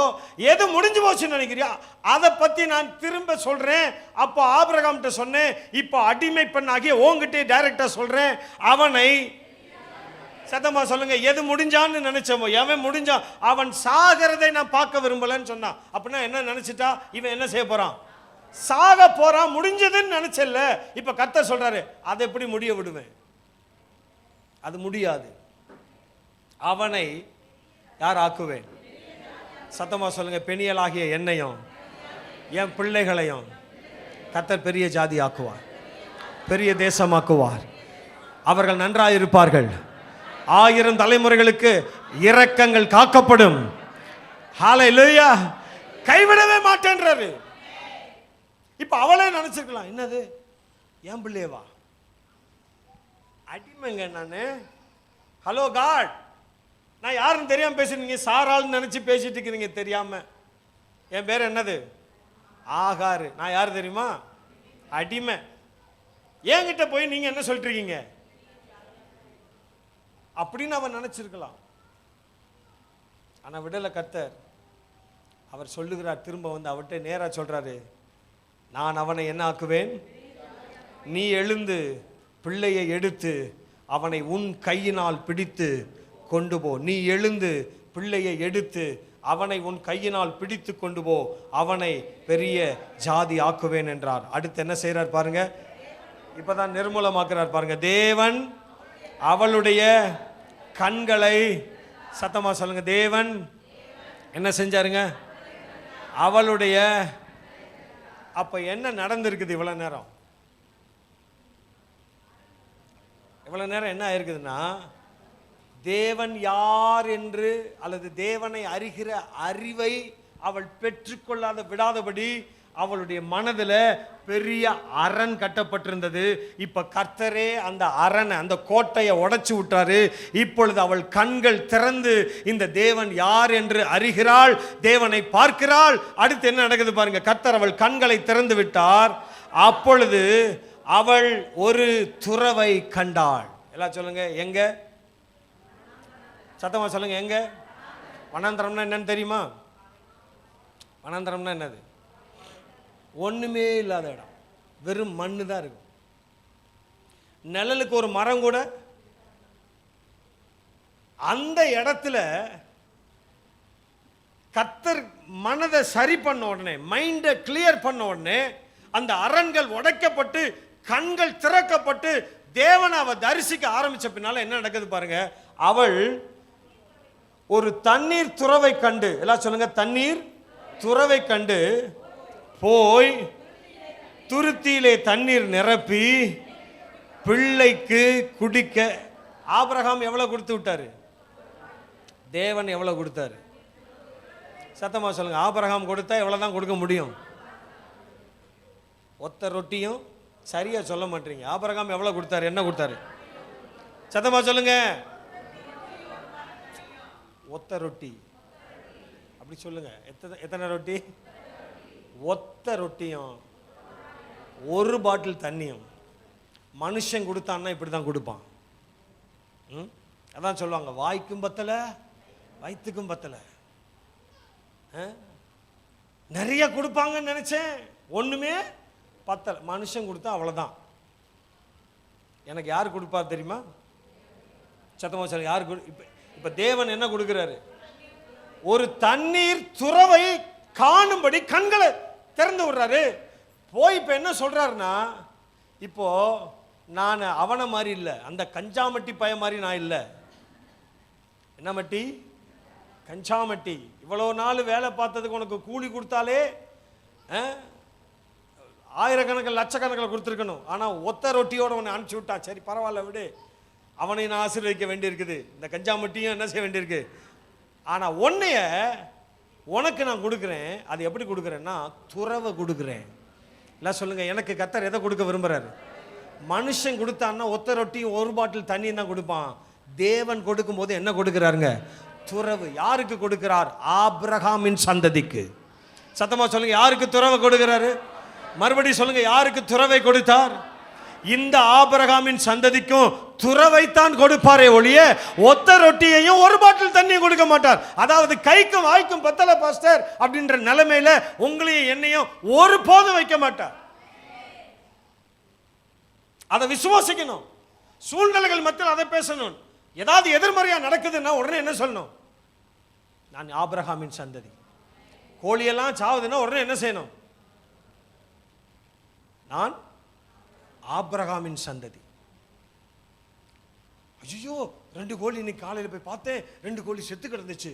எது முடிஞ்சு போச்சுன்னு நினைக்கிறியோ, அதை பத்தி நான் திரும்ப சொல்றேன். அப்போ ஆபிரகாம்கிட்ட சொன்னேன், இப்போ அடிமை பெண்ணாகிய உன்கிட்ட டைரக்டா சொல்றேன், அவனை. சத்தமா சொல்லுங்க, எது முடிஞ்சான்னு நினைச்சோமோ, எவன் முடிஞ்சான், அவன் சாகிறதை நான் பார்க்க விரும்பலன்னு சொன்னான். அப்படின்னா என்ன நினைச்சிட்டா? இவன் என்ன செய்ய போறான்? சாக போறான். முடிஞ்சதுன்னு நினைச்சல. இப்ப கர்த்தர் சொல்றாரு, அதை எப்படி முடிய விடுவேன்? அது முடியாது. அவனை யார் ஆக்குவேன்? சத்தமா சொல்லுங்க, பெண்ணியலாகிய என்னையும் என் பிள்ளைகளையும் கர்த்தர் பெரிய ஜாதி ஆக்குவார், பெரிய தேசமாக்குவார். அவர்கள் நன்றாயிருப்பார்கள். 1000 தலைமுறைகளுக்கு இரக்கங்கள் காக்கப்படும். ஹல்லேலூயா. கைவிடவே மாட்டேன்றாரு. இப்ப அவளே நினைச்சிருக்கலாம், என்னது என் பிள்ளையவா? அடிமைங்க நானு. ஹலோ காட், நான் யாருன்னு தெரியாம பேசுறீங்க, சாராள்னு நினைச்சு பேசிட்டு இருக்கிறீங்க தெரியாம. என் பேர் என்னது? ஆகாரு. நான் யாரு தெரியுமா? அடிமை. என்கிட்ட போய் நீங்க என்ன சொல்லிட்டு இருக்கீங்க அப்படின்னு அவன் நினைச்சிருக்கலாம். ஆனா விடல கர்த்தர். அவர் சொல்லுகிறார், திரும்ப வந்து அவர்கிட்ட நேராக சொல்றாரு, நான் அவனை என்ன ஆக்குவேன், நீ எழுந்து பிள்ளையை எடுத்து அவனை உன் கையினால் பிடித்து கொண்டு போ. நீ எழுந்து பிள்ளையை எடுத்து அவனை உன் கையினால் பிடித்து கொண்டு போ, அவனை பெரிய ஜாதி ஆக்குவேன் என்றார். அடுத்து என்ன செய்யறார் பாருங்க, இப்பதான் நிர்மூலமாக்குறார் பாருங்க. தேவன் அவளுடைய கண்களை, சத்தமா சொல்லுங்க, தேவன் என்ன செஞ்சாருங்க, அவளுடைய. அப்ப என்ன நடந்திருக்குது இவ்வளவு நேரம்? இவ்வளவு நேரம் என்ன ஆயிருக்குதுன்னா, தேவன் யார் என்று அல்லது தேவனை அறிகிற அறிவை அவள் பெற்றுக்கொள்ளாத விடாதபடி அவளுடைய மனதில் பெரிய அரண் கட்டப்பட்டிருந்தது. இப்ப கர்த்தரே அந்த அரணை, அந்த கோட்டையை உடைச்சு விட்டாரு. இப்பொழுது அவள் கண்கள் திறந்து இந்த தேவன் யார் என்று அறிகிறாள், தேவனை பார்க்கிறாள். அடுத்து என்ன நடக்குது பாருங்க, கர்த்தர் அவள் கண்களை திறந்து விட்டார். அப்பொழுது அவள் ஒரு துறவை கண்டாள். எல்லாம் சொல்லுங்க, எங்க? சத்தமா சொல்லுங்க, எங்க? வனாந்தரம்னா என்னன்னு தெரியுமா? வனாந்தரம்னா என்னது? ஒண்ணுமே இல்லாத இடம், வெறும் மண்ணு தான் இருக்கும். நிழலுக்கு ஒரு மரம் கூட. அந்த இடத்துல கர்த்தர் மனதை சரி பண்ண உடனே, மைண்டை கிளியர் பண்ண உடனே, அந்த அரண்கள் உடைக்கப்பட்டு கண்கள் திறக்கப்பட்டு தேவனை அவ தரிசிக்க ஆரம்பிச்ச பின்னால என்ன நடக்குது பாருங்க. அவள் ஒரு தண்ணீர் துறவை கண்டு, எல்லாம் சொல்லுங்க, தண்ணீர் துறவை கண்டு போய் துருத்தியிலே தண்ணீர் நிரப்பி பிள்ளைக்கு குடிக்க. ஆபிரகாம் எவ்வளவு கொடுத்து விட்டாரு? தேவன் எவ்வளவு கொடுத்தாரு? சத்தமா சொல்லுங்க, ஆபிரகாம் கொடுத்தா எவ்வளவுதான் கொடுக்க முடியும்? ஒத்த ரொட்டியும் சரியா சொல்ல மாட்டீங்க. ஆபிரகாம் எவ்வளவு கொடுத்தாரு? என்ன கொடுத்தாரு? சத்தமா சொல்லுங்க. ஒத்த ரொட்டி. அப்படி சொல்லுங்க, எத்தனை ரொட்டி? ஒத்த ரொட்டியும் ஒரு பாட்டில் தண்ணியும். மனுஷன் கொடுத்தான்னா இப்படிதான் கொடுப்பான். அதான் சொல்லுவாங்க, வாய்க்கும் பத்தல வயிற்றுக்கும் பத்தல. நிறைய கொடுப்பாங்கன்னு நினைச்சேன், ஒண்ணுமே பத்தல. மனுஷன் கொடுத்தா அவ்வளவுதான். எனக்கு யார் கொடுப்பார் தெரியுமா? சத்தமா சொல்லுங்க, யார்? இப்ப தேவன் என்ன கொடுக்கிறாரு? ஒரு தண்ணீர் துறவை காணும்படி கண்களை திறந்து விடுறாரு. போய் இப்ப என்ன சொல்றாருன்னா, இப்போ நான் அவனை மாதிரி இல்லை, அந்த கஞ்சாமட்டி பய மாதிரி நான் இல்லை. என்ன மட்டி? கஞ்சாமட்டி. இவ்வளோ நாள் வேலை பார்த்ததுக்கு உனக்கு கூலி கொடுத்தாலே ஆயிரக்கணக்கில் லட்சக்கணக்கில் கொடுத்துருக்கணும். ஆனால் ஒத்த ரொட்டியோட உன்னை அனுப்பிச்சி விட்டா, சரி பரவாயில்ல விடு, அவனை நான் ஆசீர்வதிக்க வேண்டியிருக்குது, இந்த கஞ்சாமட்டியும் என்ன செய்ய வேண்டியிருக்கு. ஆனால் உன்னைய உனக்கு நான் கொடுக்குறேன். அது எப்படி கொடுக்குறேன்னா, துறவை கொடுக்குறேன். இல்லை சொல்லுங்க, எனக்கு கர்த்தர் எதை கொடுக்க விரும்புகிறாரு? மனுஷன் கொடுத்தான்னா ஒத்த ரொட்டியும் ஒரு பாட்டில் தண்ணியும் தான் கொடுப்பான். தேவன் கொடுக்கும் போது என்ன கொடுக்கிறாருங்க? துறவு. யாருக்கு கொடுக்கிறார்? ஆபிரகாமின் சந்ததிக்கு. சத்தமா சொல்லுங்க, யாருக்கு துறவை கொடுக்கிறாரு? மறுபடியும் சொல்லுங்க, யாருக்கு துறவை கொடுத்தார்? இந்த ஆபிரகாமின் சந்ததிக்கும் துறவைத்தான் கொடுப்பாரே ஒழிய ஒத்த ரொட்டியையும் ஒரு பாட்டில் தண்ணியும் கொடுக்க மாட்டார். அதாவது கைக்கும் வாய்க்கும் பத்தல பாஸ்டர் அப்படின்ற நிலைமையில உங்களையும் என்னையும் ஒரு போதும் வைக்க மாட்டார். அதை விசுவாசிக்கணும். சூழ்நிலைகள் மத்தியில் அதை பேசணும். ஏதாவது எதிர்மறையா நடக்குதுன்னா உடனே என்ன சொல்லணும்? நான் ஆபிரகாமின் சந்ததி. கோழியெல்லாம் சாவுதுன்னா உடனே என்ன செய்யணும்? நான் ஆபிரகாமின் சந்ததி. ஐயோ 2 கோழி இன்னைக்கு காலையில் போய் பார்த்தேன், 2 கோழி செத்து கிடந்துச்சு.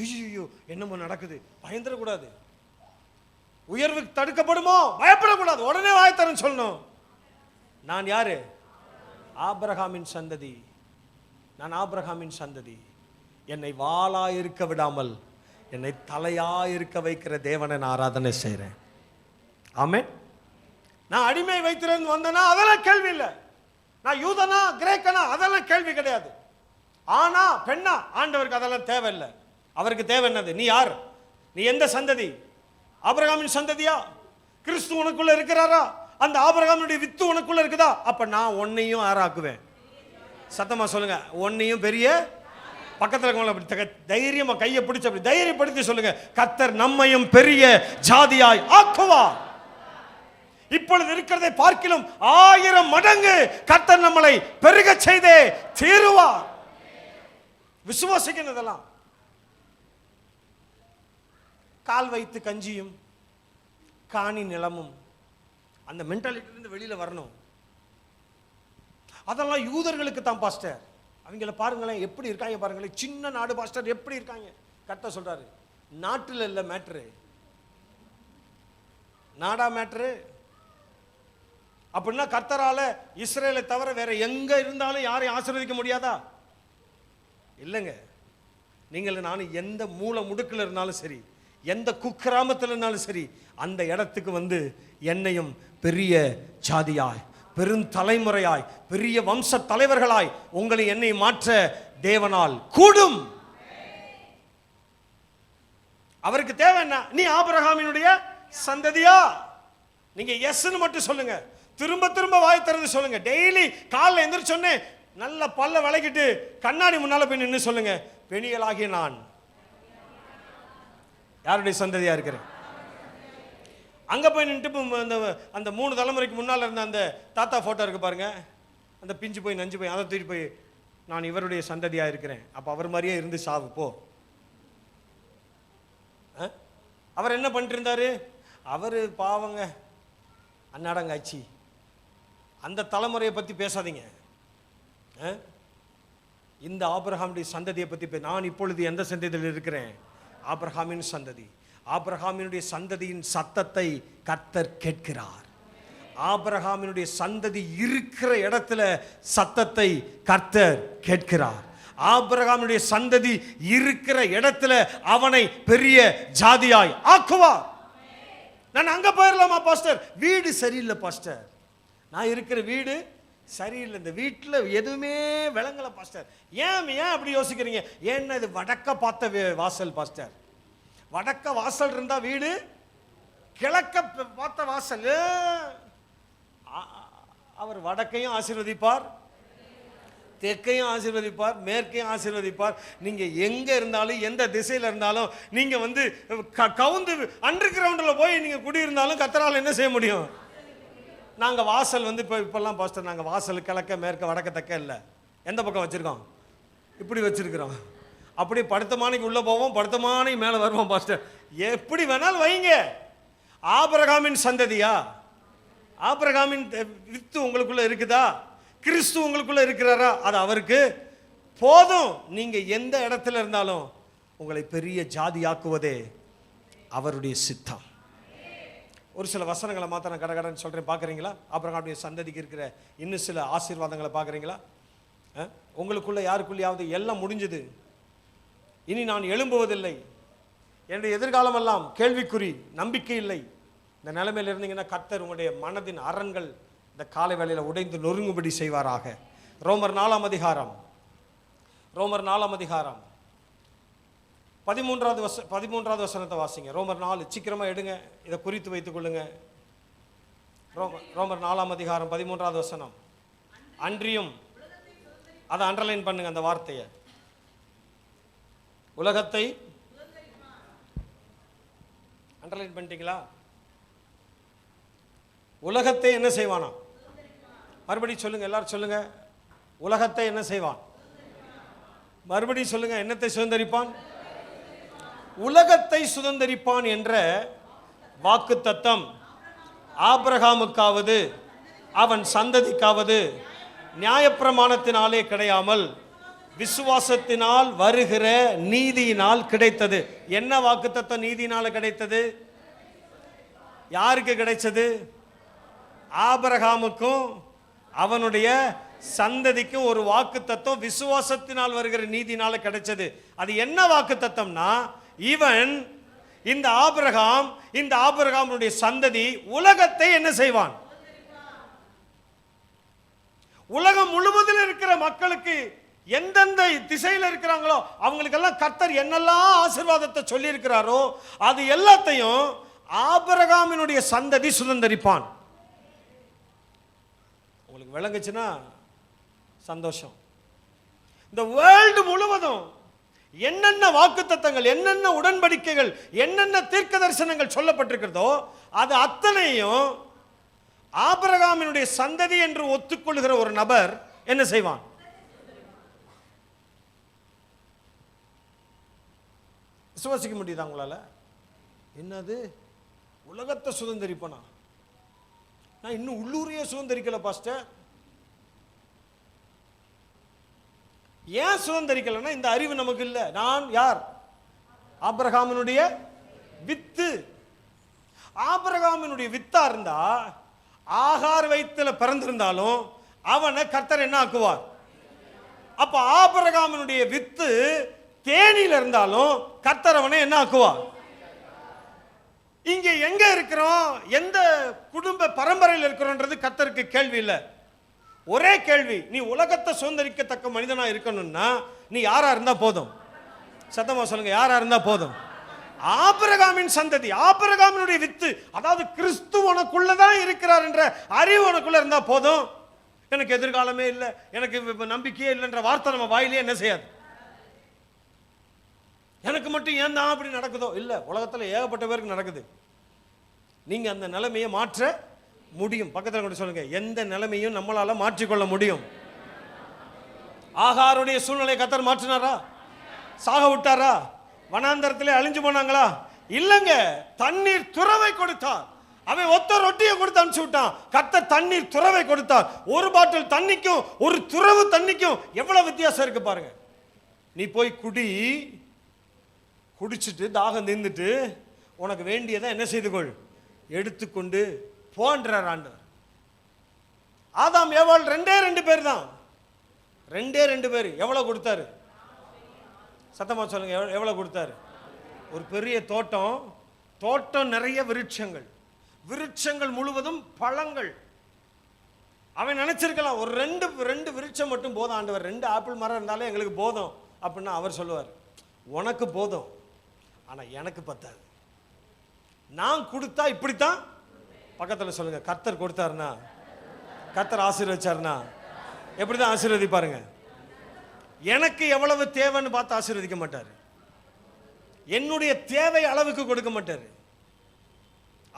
ஐயோ என்னமோ நடக்குது. பயந்துடக்கூடாது. உயர்வு தடுக்கப்படுமோ? பயப்படக்கூடாது. உடனே வாய்த்தரன்னு சொல்லணும். நான் யாரு? ஆபிரகாமின் சந்ததி. நான் ஆபிரகாமின் சந்ததி. என்னை வாளாயிருக்க விடாமல் என்னை தலையாயிருக்க வைக்கிற தேவனை நான் ஆராதனை செய்கிறேன். ஆமென். நான் அடிமை வைத்திருந்து வந்தேனா அதெல்லாம் கேள்வி இல்லை. நான் யூதனா கிரேக்கனா அதெல்லாம் கேள்வி கிடையாது. ஆனா பெண்ணா ஆண்டவருக்கு அதெல்லாம் தேவையில்லை. அவருக்கு தேவை என்னது? நீ யார்? நீ எந்த சந்ததி? ஆபிரகாமின் சந்ததியா? கிறிஸ்து உனக்குள்ள இருக்கிறாரா? அந்த ஆபிரகாமுடைய வித்து உனக்குள்ள இருக்குதா? அப்ப நான் உன்னையும் ஆராக்குவேன். சத்தமா சொல்லுங்க, உன்னையும் பெரிய பக்கத்துல இருக்கவங்கள அப்படி தைரியமா கையை பிடிச்சு அப்படி தைரியப்படுத்தி சொல்லுங்க, கர்த்தர் நம்மையும் பெரிய ஜாதியாய் ஆக்குவார். இப்பொழுது இருக்கிறதை பார்க்கிலும் 1000 மடங்கு கர்த்தர் நம்மளை பெருக செய்தே தீருவார். விசுவாசிக்கணும். இதெல்லாம் கால் வைத்து கஞ்சியும் காணி நிலமும் அந்த மென்டாலிட்டி இருந்து வெளியில வரணும். அதெல்லாம் யூதர்களுக்கு தான் பாஸ்டர். அவங்கள பாருங்களேன் எப்படி இருக்காங்க பாருங்களேன். சின்ன நாடு பாஸ்டர் எப்படி இருக்காங்க. கர்த்தர் சொல்றாரு, நாட்டில் இல்ல மேட்ரு, நாடா மேட்ரு. அப்படின்னா கர்த்தரால இஸ்ரேலை தவிர வேற எங்க இருந்தாலும் யாரையும் ஆசீர்வதிக்க முடியாதா? இல்லைங்க. நீங்கள் நானும் எந்த மூல முடுக்கில் இருந்தாலும் சரி, எந்த குக்கிராமத்தில் இருந்தாலும் சரி, அந்த இடத்துக்கு வந்து என்னையும் பெரிய ஜாதியாய், பெருந்தலைமுறையாய், பெரிய வம்ச தலைவர்களாய் உங்களை என்னை மாற்ற தேவனால் கூடும். அவருக்கு தேவை என்ன? நீ ஆபிரகாமினுடைய சந்ததியா? நீங்க எஸ்ன்னு மட்டும் சொல்லுங்க. திரும்ப திரும்ப வாய் திறந்து சொல்லுங்க. டெய்லி காலைல எந்திரிச்சோன்னே நல்ல பல்ல விளக்கிட்டு கண்ணாடி முன்னால போய் நின்று சொல்லுங்க, பெணியலாகிய நான் யாருடைய சந்ததியா இருக்கிறேன். அங்க போய் நின்று அந்த 3 தலைமுறைக்கு முன்னால இருந்த அந்த தாத்தா போட்டோ இருக்கு பாருங்க, அந்த பிஞ்சு போய் நஞ்சு போய் அதை தூக்கி போய் நான் இவருடைய சந்ததியா இருக்கிறேன், அப்ப அவர் மாதிரியே இருந்து சாவு போ. அவர் என்ன பண்ணிட்டு இருந்தாரு? அவரு பாவங்க அன்னாடங்காட்சி. அந்த தலைமுறையை பத்தி பேசாதீங்க. இந்த ஆபிரகாமுடைய சந்ததியை பத்தி நான் இப்பொழுது எந்த சந்ததியில் இருக்கிறேன்? ஆபிரகாமின் சந்ததி. ஆபிரகாமினுடைய சந்ததியின் சத்தத்தை கர்த்தர் கேட்கிறார். ஆபிரகாமினுடைய சந்ததி இருக்கிற இடத்துல சத்தத்தை கர்த்தர் கேட்கிறார். ஆபிரகாமினுடைய சந்ததி இருக்கிற இடத்துல அவனை பெரிய ஜாதியாய் ஆக்குவார். நான் அங்க போயிடலாமா பாஸ்டர்? வீடு சரியில்லை பாஸ்டர், நான் இருக்கிற வீடு சரியில்லை, இந்த வீட்டில் எதுவுமே விளங்கல பாஸ்டர். ஏன் அப்படி யோசிக்கிறீங்க? ஏன்னா இது வடக்க பார்த்த வாசல் பாஸ்டர். வடக்க வாசல் இருந்தா வீடு, கிழக்க பார்த்த வாசல். அவர் வடக்கையும் ஆசீர்வதிப்பார், தெற்கையும் ஆசீர்வதிப்பார், மேற்கையும் ஆசீர்வதிப்பார். நீங்க எங்க இருந்தாலும் எந்த திசையில இருந்தாலும் நீங்க வந்து கவுந்து அண்டர் கிரவுண்டில் போய் நீங்க குடியிருந்தாலும் கர்த்தரால் என்ன செய்ய முடியும்? நாங்க வாசல் வந்து இப்பெல்லாம் பாஸ்டர் நாங்க வாசல் கிழக்க மேற்க வடக்க தெற்க இல்லை, எந்த பக்கம் வச்சிருக்கோம்? இப்படி வச்சிருக்கிறோம். அப்படி படுத்தமானைக்கு உள்ள போவோம், படுத்தமானைக்கு மேல வருவோம் பாஸ்டர். எப்படி வேணாலும் வைங்க. ஆபிரகாமின் சந்ததியா? ஆபிரகாமின் வித்து உங்களுக்குள்ள இருக்குதா? கிறிஸ்து உங்களுக்குள்ள இருக்கிறாரா? அது அவருக்கு போதும். நீங்க எந்த இடத்துல இருந்தாலும் உங்களை பெரிய ஜாதியாக்குவதே அவருடைய சித்தம். ஒரு சில வசனங்களை மாத்த நான் கடகடன்னு சொல்றேன், பார்க்குறீங்களா? ஆபிரகாமுடைய சந்ததிக்கு இருக்கிற இன்னும் சில ஆசீர்வாதங்களை பார்க்குறீங்களா? உங்களுக்குள்ள யாருக்குள்ளயாவது எல்லாம் முடிஞ்சது, இனி நான் எழும்புவதில்லை, என்னுடைய எதிர்காலம் எல்லாம் கேள்விக்குறி, நம்பிக்கை இல்லை, இந்த நிலைமையில் இருந்தீங்கன்னா கர்த்தர் உங்களுடைய மனதின் அரண்கள் இந்த காலை வேளையில் உடைந்து நொறுங்கும்படி செய்வாராக. ரோமர் 4 அதிகாரம் 13வது வசனத்தை வாசிங்க. ரோமர் 4 சீக்கிரமா எடுங்க, இதை குறித்து வைத்துக் கொள்ளுங்க. ரோமர் 4 அதிகாரம் 13வது வசனம். அன்றியும், அதை அண்டர்லைன் பண்ணுங்க அந்த வார்த்தையை. உலகத்தை அண்டர்லைன் பண்ணிட்டீங்களா? உலகத்தை என்ன செய்வானா? மறுபடியும் சொல்லுங்க, எல்லாரும் சொல்லுங்க. உலகத்தை என்ன செய்வான்? மறுபடியும் சொல்லுங்க. என்னத்தை சுதந்தரிப்பான்? உலகத்தை சுதந்தரிப்பான் என்ற வாக்குத்தத்தம் ஆபிரகாமுக்காவது அவன் சந்ததிக்காவது நியாயப்பிரமாணத்தினாலே கிடையாமல் விசுவாசத்தினால் வருகிற நீதியினால் கிடைத்தது. என்ன வாக்குத்தத்தம் நீதியினால கிடைத்தது? யாருக்கு கிடைச்சது? ஆபிரகாமுக்கும் அவனுடைய சந்ததிக்கும் ஒரு வாக்குத்தத்தம் விசுவாசத்தினால் வருகிற நீதியினால கிடைச்சது. அது என்ன வாக்குத்தத்தம்னா, இவன் இந்த ஆபிரகாம், இந்த ஆபிரகாமுடைய சந்ததி உலகத்தை என்ன செய்வான்? உலகம் முழுவதில் இருக்கிற மக்களுக்கு எந்தெந்த திசையில் இருக்கிறாங்களோ அவங்களுக்கெல்லாம் கர்த்தர் என்னெல்லாம் ஆசீர்வாதத்தை சொல்லி இருக்கிறாரோ அது எல்லாத்தையும் ஆபிரகாமினுடைய சந்ததி சுதந்தரிப்பான். உங்களுக்கு விளங்குச்சுன்னா சந்தோஷம். இந்த வேர்ல்டு முழுவதும் என்னென்ன வாக்குத்தத்தங்கள், என்னென்ன உடன்படிக்கைகள், என்னென்ன தீர்க்க தரிசனங்கள் சொல்லப்பட்டிருக்கிறதோ அது அத்தனையும் ஆபிரகாமினுடைய சந்ததி என்று ஒத்துக்கொள்கிற ஒரு நபர் என்ன செய்வான்? விசுவாசிக்க முடியுதா உங்களால? என்னது உலகத்தை சுதந்திரிப்பனா? நான் இன்னும் உள்ளூரையே சுதந்திரிக்கல பாஸ்டர். ஏன் சுதந்திரிக்கலன்னா இந்த அறிவு நமக்கு இல்லை. நான் யார்? ஆபிரகாமினுடைய வித்து. ஆபிரகாமினுடைய வித்தா இருந்தா ஆகார் வயித்துல பிறந்திருந்தாலும் அவனை கர்த்தர் என்ன ஆக்குவார்? அப்ப ஆபிரகாமினுடைய வித்து தேனில இருந்தாலும் கர்த்தர் அவனை என்ன ஆக்குவார்? இங்க எங்க இருக்கிறோம், எந்த குடும்ப பரம்பரையில் இருக்கிறோன்றது கர்த்தருக்கு கேள்வி இல்லை. ஒரே கேள்வி, நீ உலகத்தை சுதந்திரிக்கத்தக்க மனிதனா இருக்கணும்னா நீ யாரா இருந்தா போதும்? சத்தமா சொல்லுங்க, யாரா இருந்தா போதும்? ஆபிரகாமின் சந்ததி, ஆபிரகாமினுடைய வித்து, அதாவது கிறிஸ்து உனக்குள்ளதான் இருக்கிறார் என்ற அறிவு உனக்குள்ள இருந்தா போதும். எனக்கு எதிர்காலமே இல்லை, எனக்கு நம்பிக்கையே இல்லைன்ற வார்த்தை நம்ம வாயிலே என்ன செய்யாது. எனக்கு மட்டும் ஏன் தான் அப்படி நடக்குதோ? இல்ல, உலகத்தில் ஏகப்பட்ட பேருக்கு நடக்குது. நீங்க அந்த நிலைமையை மாற்ற முடியும். பக்கத்தில் கூட சொல்லுங்க, எந்த நிலைமையும் நம்மளால மாற்றிக்கொள்ள முடியும். ஆகாருடைய சூழ்நிலை கர்த்தர் மாற்றினாரா? சாக விட்டாரா? வனாந்தரத்திலே அழிஞ்சு போனாங்களா? இல்லங்க, தண்ணீர் துறவை கொடுத்தார். அவன் ஒத்த ரொட்டியை கொடுத்து அனுப்பிச்சு விட்டான். கர்த்தர் தண்ணீர் துறவை கொடுத்தார். ஒரு பாட்டில் தண்ணிக்கும் ஒரு துறவு தண்ணிக்கும் எவ்வளவு வித்தியாசம் இருக்கு பாருங்க. நீ போய் குடிச்சிட்டு தாகம் தீர்ந்துட்டு உனக்கு வேண்டியதை என்ன செய்து கொள், எடுத்துக்கொண்டு போன்றார் ஆண்டவர். ஆதாம் ஏவாள் ரெண்டு பேர் தான். ரெண்டு பேர். எவ்வளவு கொடுத்தாரு? சத்தமா சொல்லுங்க, எவ்வளவு கொடுத்தாரு? ஒரு பெரிய தோட்டம் நிறைய விருட்சங்கள் முழுவதும் பழங்கள். அவன் நினைச்சிருக்கலாம் ஒரு ரெண்டு விருட்சம் மட்டும் போதும் ஆண்டவர், 2 ஆப்பிள் மரம் இருந்தாலே எங்களுக்கு போதும் அப்படின்னா அவர் சொல்லுவார், உனக்கு போதும், ஆனா எனக்கு பத்தாது. நான் கொடுத்தா இப்படித்தான். பக்கத்தில் சொல்லுங்க, கர்த்தர் கொடுத்தாருன்னா, கர்த்தர் ஆசீர்வதிச்சாருன்னா எப்படிதான் ஆசீர்வதிப்பாருங்க? எனக்கு எவ்வளவு தேவைன்னு பார்த்து ஆசீர்வதிக்க மாட்டாரு. என்னுடைய தேவை அளவுக்கு கொடுக்க மாட்டாரு.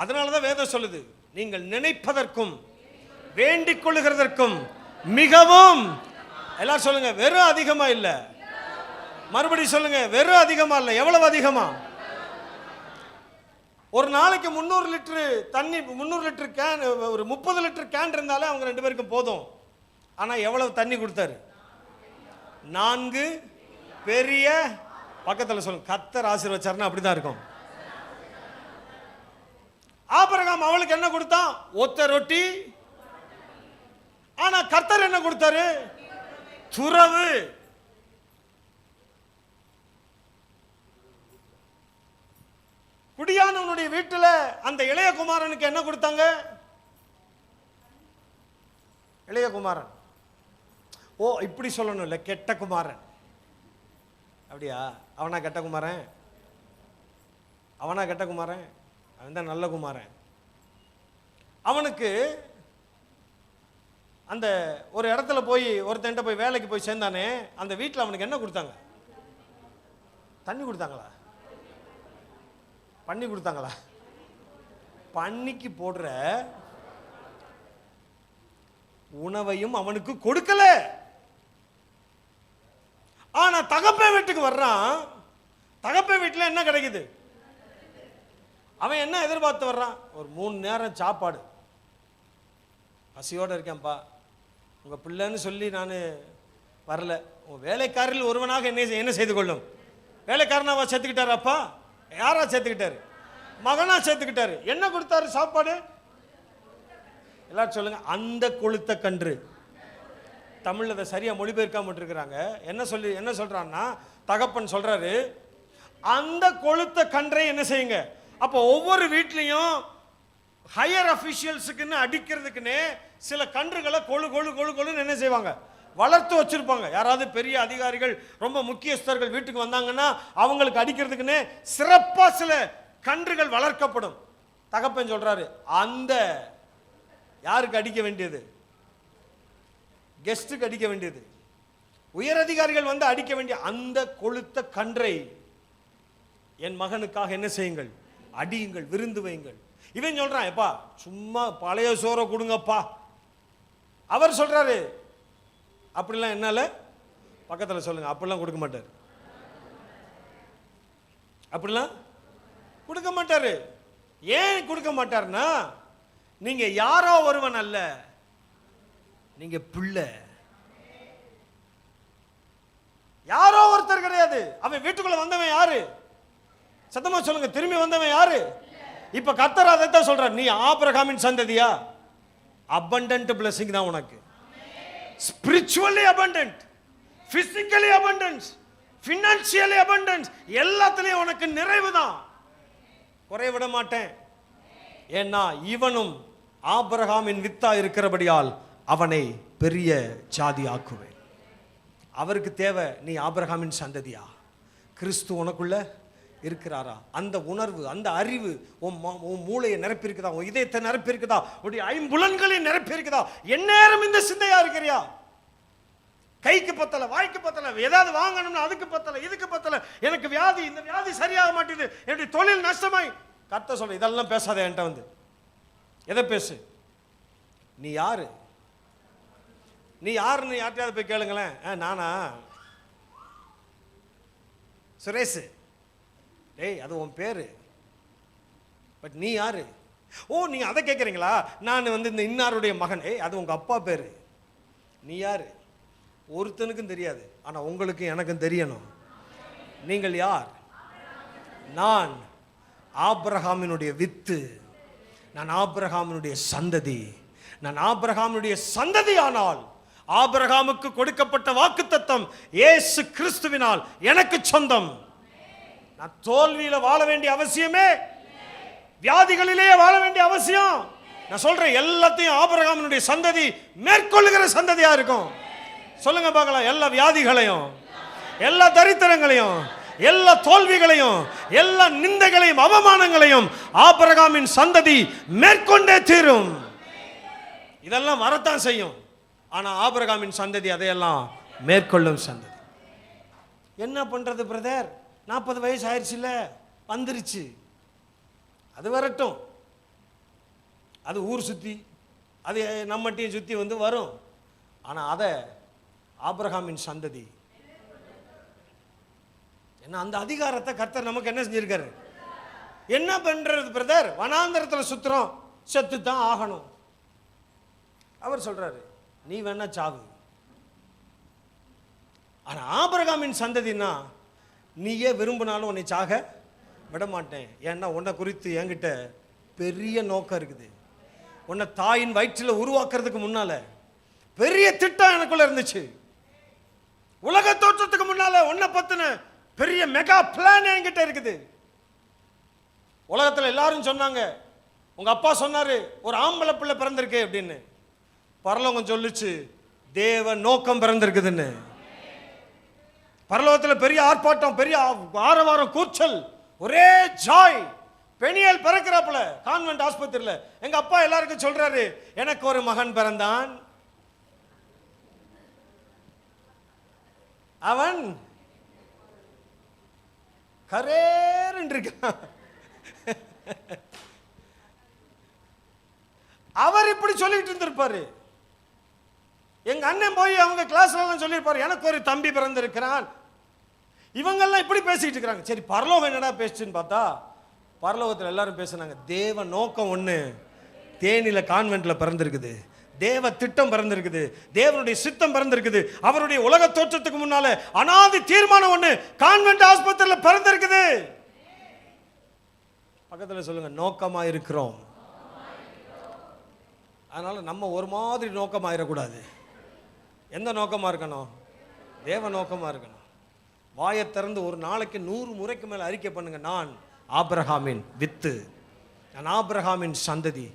அதனாலதான் வேதம் சொல்லுது, நீங்கள் நினைப்பதற்கும் வேண்டிக் கொள்ளுகிறதற்கும் மிகவும், எல்லாரும் சொல்லுங்க, வெறும் அதிகமா இல்ல. மறுபடியும் சொல்லுங்க, வெறும் அதிகமா இல்ல. எவ்வளவு அதிகமா? ஒரு நாளைக்கு 300 லிட்டர் தண்ணி, 300 லிட்டர் கேன், ஒரு 30 லிட்டர் கேன் இருந்தாலே அவங்க 2 பேருக்கும் போதும். ஆனா எவ்வளவு தண்ணி கொடுத்தாரு? 4 பெரிய, பக்கத்தில் சொல்லுங்க, கர்த்தர் ஆசீர்வதிச்சாருன்னா அப்படிதான் இருக்கும். ஆபிரகாம் அவளுக்கு என்ன கொடுத்தான்? ஒத்த ரொட்டி. ஆனா கர்த்தர் என்ன கொடுத்தாரு? துறவு. குடியானவனுடைய வீட்டில் அந்த இளைய குமாரனுக்கு என்ன கொடுத்தாங்க? இளைய குமாரன். ஓ, இப்படி சொல்லணும் இல்ல, கெட்ட குமாரன். அப்படியா? அவனா கெட்ட குமாரன்? அவன் தான் நல்ல குமாரன். அவனுக்கு அந்த ஒரு இடத்துல போய் ஒருத்தன்ட்ட போய் வேலைக்கு போய் சேர்ந்தானே, அந்த வீட்டில் அவனுக்கு என்ன கொடுத்தாங்க? தண்ணி கொடுத்தாங்களா? பண்ணி கொடுத்தாங்களா? பண்ணிக்கு போடுற உணவையும் அவனுக்கு கொடுக்கல. ஆனா தகப்பன் வீட்டுக்கு வர்றான். தகப்பன் வீட்டில் என்ன கிடைக்குது? அவன் என்ன எதிர்பார்த்து வர்றான்? ஒரு 3 நேரம் சாப்பாடு. பசியோடு இருக்கேன்ப்பா, உங்க பிள்ளைன்னு சொல்லி நான் வரல. உன் வேலைக்காரில் ஒருவனாக என்ன செய்து கொள்ளும். வேலைக்காரனாவா சேர்த்துக்கிட்டாரு? அப்பா யாரா சேர்த்துக்கிட்டாரு? மகனா சேர்த்துக்கிட்டாரு. என்ன கொடுத்தாரு சாப்பாடு? எல்லாரும் சொல்லுங்க, அந்த கொளுத்த கன்று. தமிழ்ல அதை சரியா மொழிபெயர்க்காம இருக்கிறாங்க. என்ன சொல்றான்னா, தகப்பன் சொல்றாரு, அந்த கொளுத்த கன்றை என்ன செய்யுங்க. அப்போ ஒவ்வொரு வீட்லையும் ஹையர் அபிஷியல்ஸுக்குன்னு அடிக்கிறதுக்குன்னு சில கன்றுகளை கொழுன்னு என்ன செய்வாங்க, வளர்த்து வச்சிருப்பாங்க. யாராவது பெரிய அதிகாரிகள், ரொம்ப முக்கியஸ்தர்கள் வீட்டுக்கு வந்தாங்கன்னா அவங்களுக்கு அடிக்கிறதுக்குன்னு சிறப்பா சில கன்றுகள் வளர்க்கப்படும். தகப்பன் சொல்றாரு, அந்த யாருக்கு அடிக்க வேண்டியது? கெஸ்ட்டுக்கு அடிக்க வேண்டியது. உயர் அதிகாரிகள் வந்து அடிக்க வேண்டிய அந்த கொழுத்த கன்றை என் மகனுக்காக என்ன செய்யுங்கள், அடியுங்கள், விருந்து வையுங்கள். இவன் சொல்றான், எப்பா சும்மா பழைய சோறை கொடுங்கப்பா. அவர் சொல்றாரு, அப்படிலாம் என்னால, பக்கத்தில் சொல்லுங்க, அப்படிலாம் கொடுக்க மாட்டார், அப்படிலாம் கொடுக்க மாட்டாரு. ஏன் கொடுக்க மாட்டார்னா, நீங்க யாரோ ஒருவன் அல்ல, நீங்க பிள்ளை, யாரோ ஒருத்தர் கிடையாது. அவன் வீட்டுக்குள்ள வந்தவன் யாரு? சத்தமா சொல்லுங்க, திரும்பி வந்தவன் யாரு? இப்ப கர்த்தர் அதைத்தான் சொல்றார், நீ ஆபிரகாமின் சந்ததியா? abundant blessing தான் உனக்கு. spiritually abundant, physically abundance, financially abundance, எல்லாத்துலயும் உனக்கு நிறைவு தான், குறைய விட மாட்டேன். ஏன்னா இவனும் ஆபிரகாமின் வித்தா இருக்கிறபடியால் அவனை பெரிய ஜாதி ஆக்குவேன். அவருக்கு தேவை நீ ஆபிரகாமின் சந்ததியா, கிறிஸ்து உனக்குள்ள இருக்கிறாரா, அந்த உணர்வு, அந்த அறிவு உன் மூளையை நிரப்பியிருக்குதா, உன் இதயத்தை நிரப்பியிருக்குதா, உடைய ஐம்புலன்களை நிரப்பியிருக்குதா? எந்நேரம் இந்த சிந்தையா இருக்கிறியா? கைக்கு பத்தல, வாய்க்கு பத்தல, ஏதாவது வாங்கணும்னா அதுக்கு பத்தல, இதுக்கு பத்தல, எனக்கு வியாதி, இந்த வியாதி சரியாக மாட்டேது, என்னுடைய தொழில் நஷ்டமாய். கர்த்தர் சொல்ற, இதெல்லாம் பேசாத, என்கிட்ட வந்து எதை பேசு? நீ யாரு? நீ யாருன்னு யார்ட்டையாவது போய் கேளுங்களேன். நானா சுரேஷ்? டேய், அது உன் பேரு, பட் நீ யாரு? ஓ, நீங்க அதை கேட்குறீங்களா? நான் வந்து இந்த இன்னாருடைய மகன். அது உங்க அப்பா பேரு. நீ யாரு? ஒருத்தனுக்கும் தெரியாது, ஆனா உங்களுக்கு எனக்கும் தெரியணும். நீங்கள் யார்? நான் ஆபிரகாமினுடைய வித்து, நான் ஆபிரகாமினுடைய சந்ததி. நான் ஆபிரகாமினுடைய சந்ததி ஆனால் ஆபிரகாமுக்கு கொடுக்கப்பட்ட வாக்குத்தத்தம் இயேசு கிறிஸ்துவினால் எனக்கு சொந்தம். நான் தோல்வியில வாழ வேண்டிய அவசியமே, வியாதிகளிலேயே வாழ வேண்டிய அவசியம். நான் சொல்றேன், எல்லாத்தையும் ஆபிரகாமினுடைய சந்ததி மேற்கொள்ளுகிற சந்ததியா இருக்கும். சொல்லுங்க பார்க்கலாம், எல்லா வியாதிகளையும், எல்லா தரித்திரங்களையும், எல்லா தோல்விகளையும், எல்லா நிந்தைகளையும், அவமானங்களையும் ஆபிரகாமின் சந்ததி மேற்கொண்டே தீரும். இதெல்லாம் வரத்தான் செய்யும், ஆனா ஆபிரகாமின் சந்ததி அதையெல்லாம் மேற்கொள்ளும் சந்ததி. என்ன பண்றது பிரதர்? 40 வயசு ஆயிடுச்சு, இல்ல வந்துருச்சு, அது வரட்டும். அது ஊர் சுத்தி, அது நம்மட்டையும் சுத்தி வந்து வரும். ஆனா அதை ஆபிரகாமின் சந்ததி, என்ன அந்த அதிகாரத்தை கர்த்தர் நமக்கு என்ன செஞ்சிருக்காரு? என்ன பண்றது பிரதர்? வனாந்தரத்தில் சுத்துறோம், செத்து தான் ஆகணும். அவர் சொல்றாரு, நீ வேணா சாவு, ஆனா ஆபிரகாமின் சந்ததினா நீயே விரும்பினாலும் உன்னை சாக விட மாட்டேன். ஏன்னா உன்னை குறித்து என்கிட்ட பெரிய நோக்கம் இருக்குது. உன்னை தாயின் வயிற்றில் உருவாக்குறதுக்கு முன்னால பெரிய திட்டம் எனக்குள்ள இருந்துச்சு. உலக தோற்றத்துக்கு முன்னால உன்னை பத்தின பெரிய மெகா பிளான் என்கிட்ட இருக்குது. உலகத்தில் எல்லாரும் சொன்னாங்க, உங்க அப்பா சொன்னாரு ஒரு ஆம்பளை பிள்ளை பிறந்திருக்கு அப்படின்னு. பரலோகம் சொல்லுச்சு, தேவ நோக்கம் பிறந்திருக்குதுன்னு. பரலோகத்தில் பெரிய ஆர்ப்பாட்டம், பெரிய ஆரவாரம், கூச்சல், ஒரே ஜாய். பெணியல் பிறக்கிறாப்புல கான்வென்ட் ஆஸ்பத்திரியில். எங்க அப்பா எல்லாருக்கும் சொல்றாரு, எனக்கு ஒரு மகன் பிறந்தான், அவன் கரேன்னு இருக்கான். அவர் இப்படி சொல்லிட்டு இருந்திருப்பாரு. எங்க அண்ணன் போய் அவங்க கிளாஸ்ல சொல்லியிருப்பாரு, எனக்கு ஒரு தம்பி பிறந்திருக்கிறான். இவங்கெல்லாம் இப்படி பேசிட்டு இருக்கிறாங்க. சரி, பரலோகம் என்னடா பேசுன்னு பார்த்தா, பரலோகத்தில் எல்லாரும் பேசுனாங்க, தேவ நோக்கம் ஒன்று தேனில கான்வென்ட்ல பிறந்திருக்குது, தேவ திட்டம் பிறந்திருக்குது, தேவனுடைய சித்தம் பிறந்திருக்குது. அவருடைய உலக தோற்றத்துக்கு முன்னால அனாதி தீர்மானம் ஒன்று கான்வென்ட் ஆஸ்பத்திரியில் பிறந்திருக்குது. பக்கத்தில் சொல்லுங்க, நோக்கமா இருக்கிறோம். அதனால நம்ம ஒரு மாதிரி நோக்கமாயிடக்கூடாது. எந்த நோக்கமா இருக்கணும்? தேவ நோக்கமா இருக்கணும். வாயை திறந்து ஒரு நாளைக்கு 100 முறைக்கு மேல அறிக்கை பண்ணுங்க, நான் ஆபிரகாமின் வித்து, நான் ஆபிரகாமின் சந்ததி.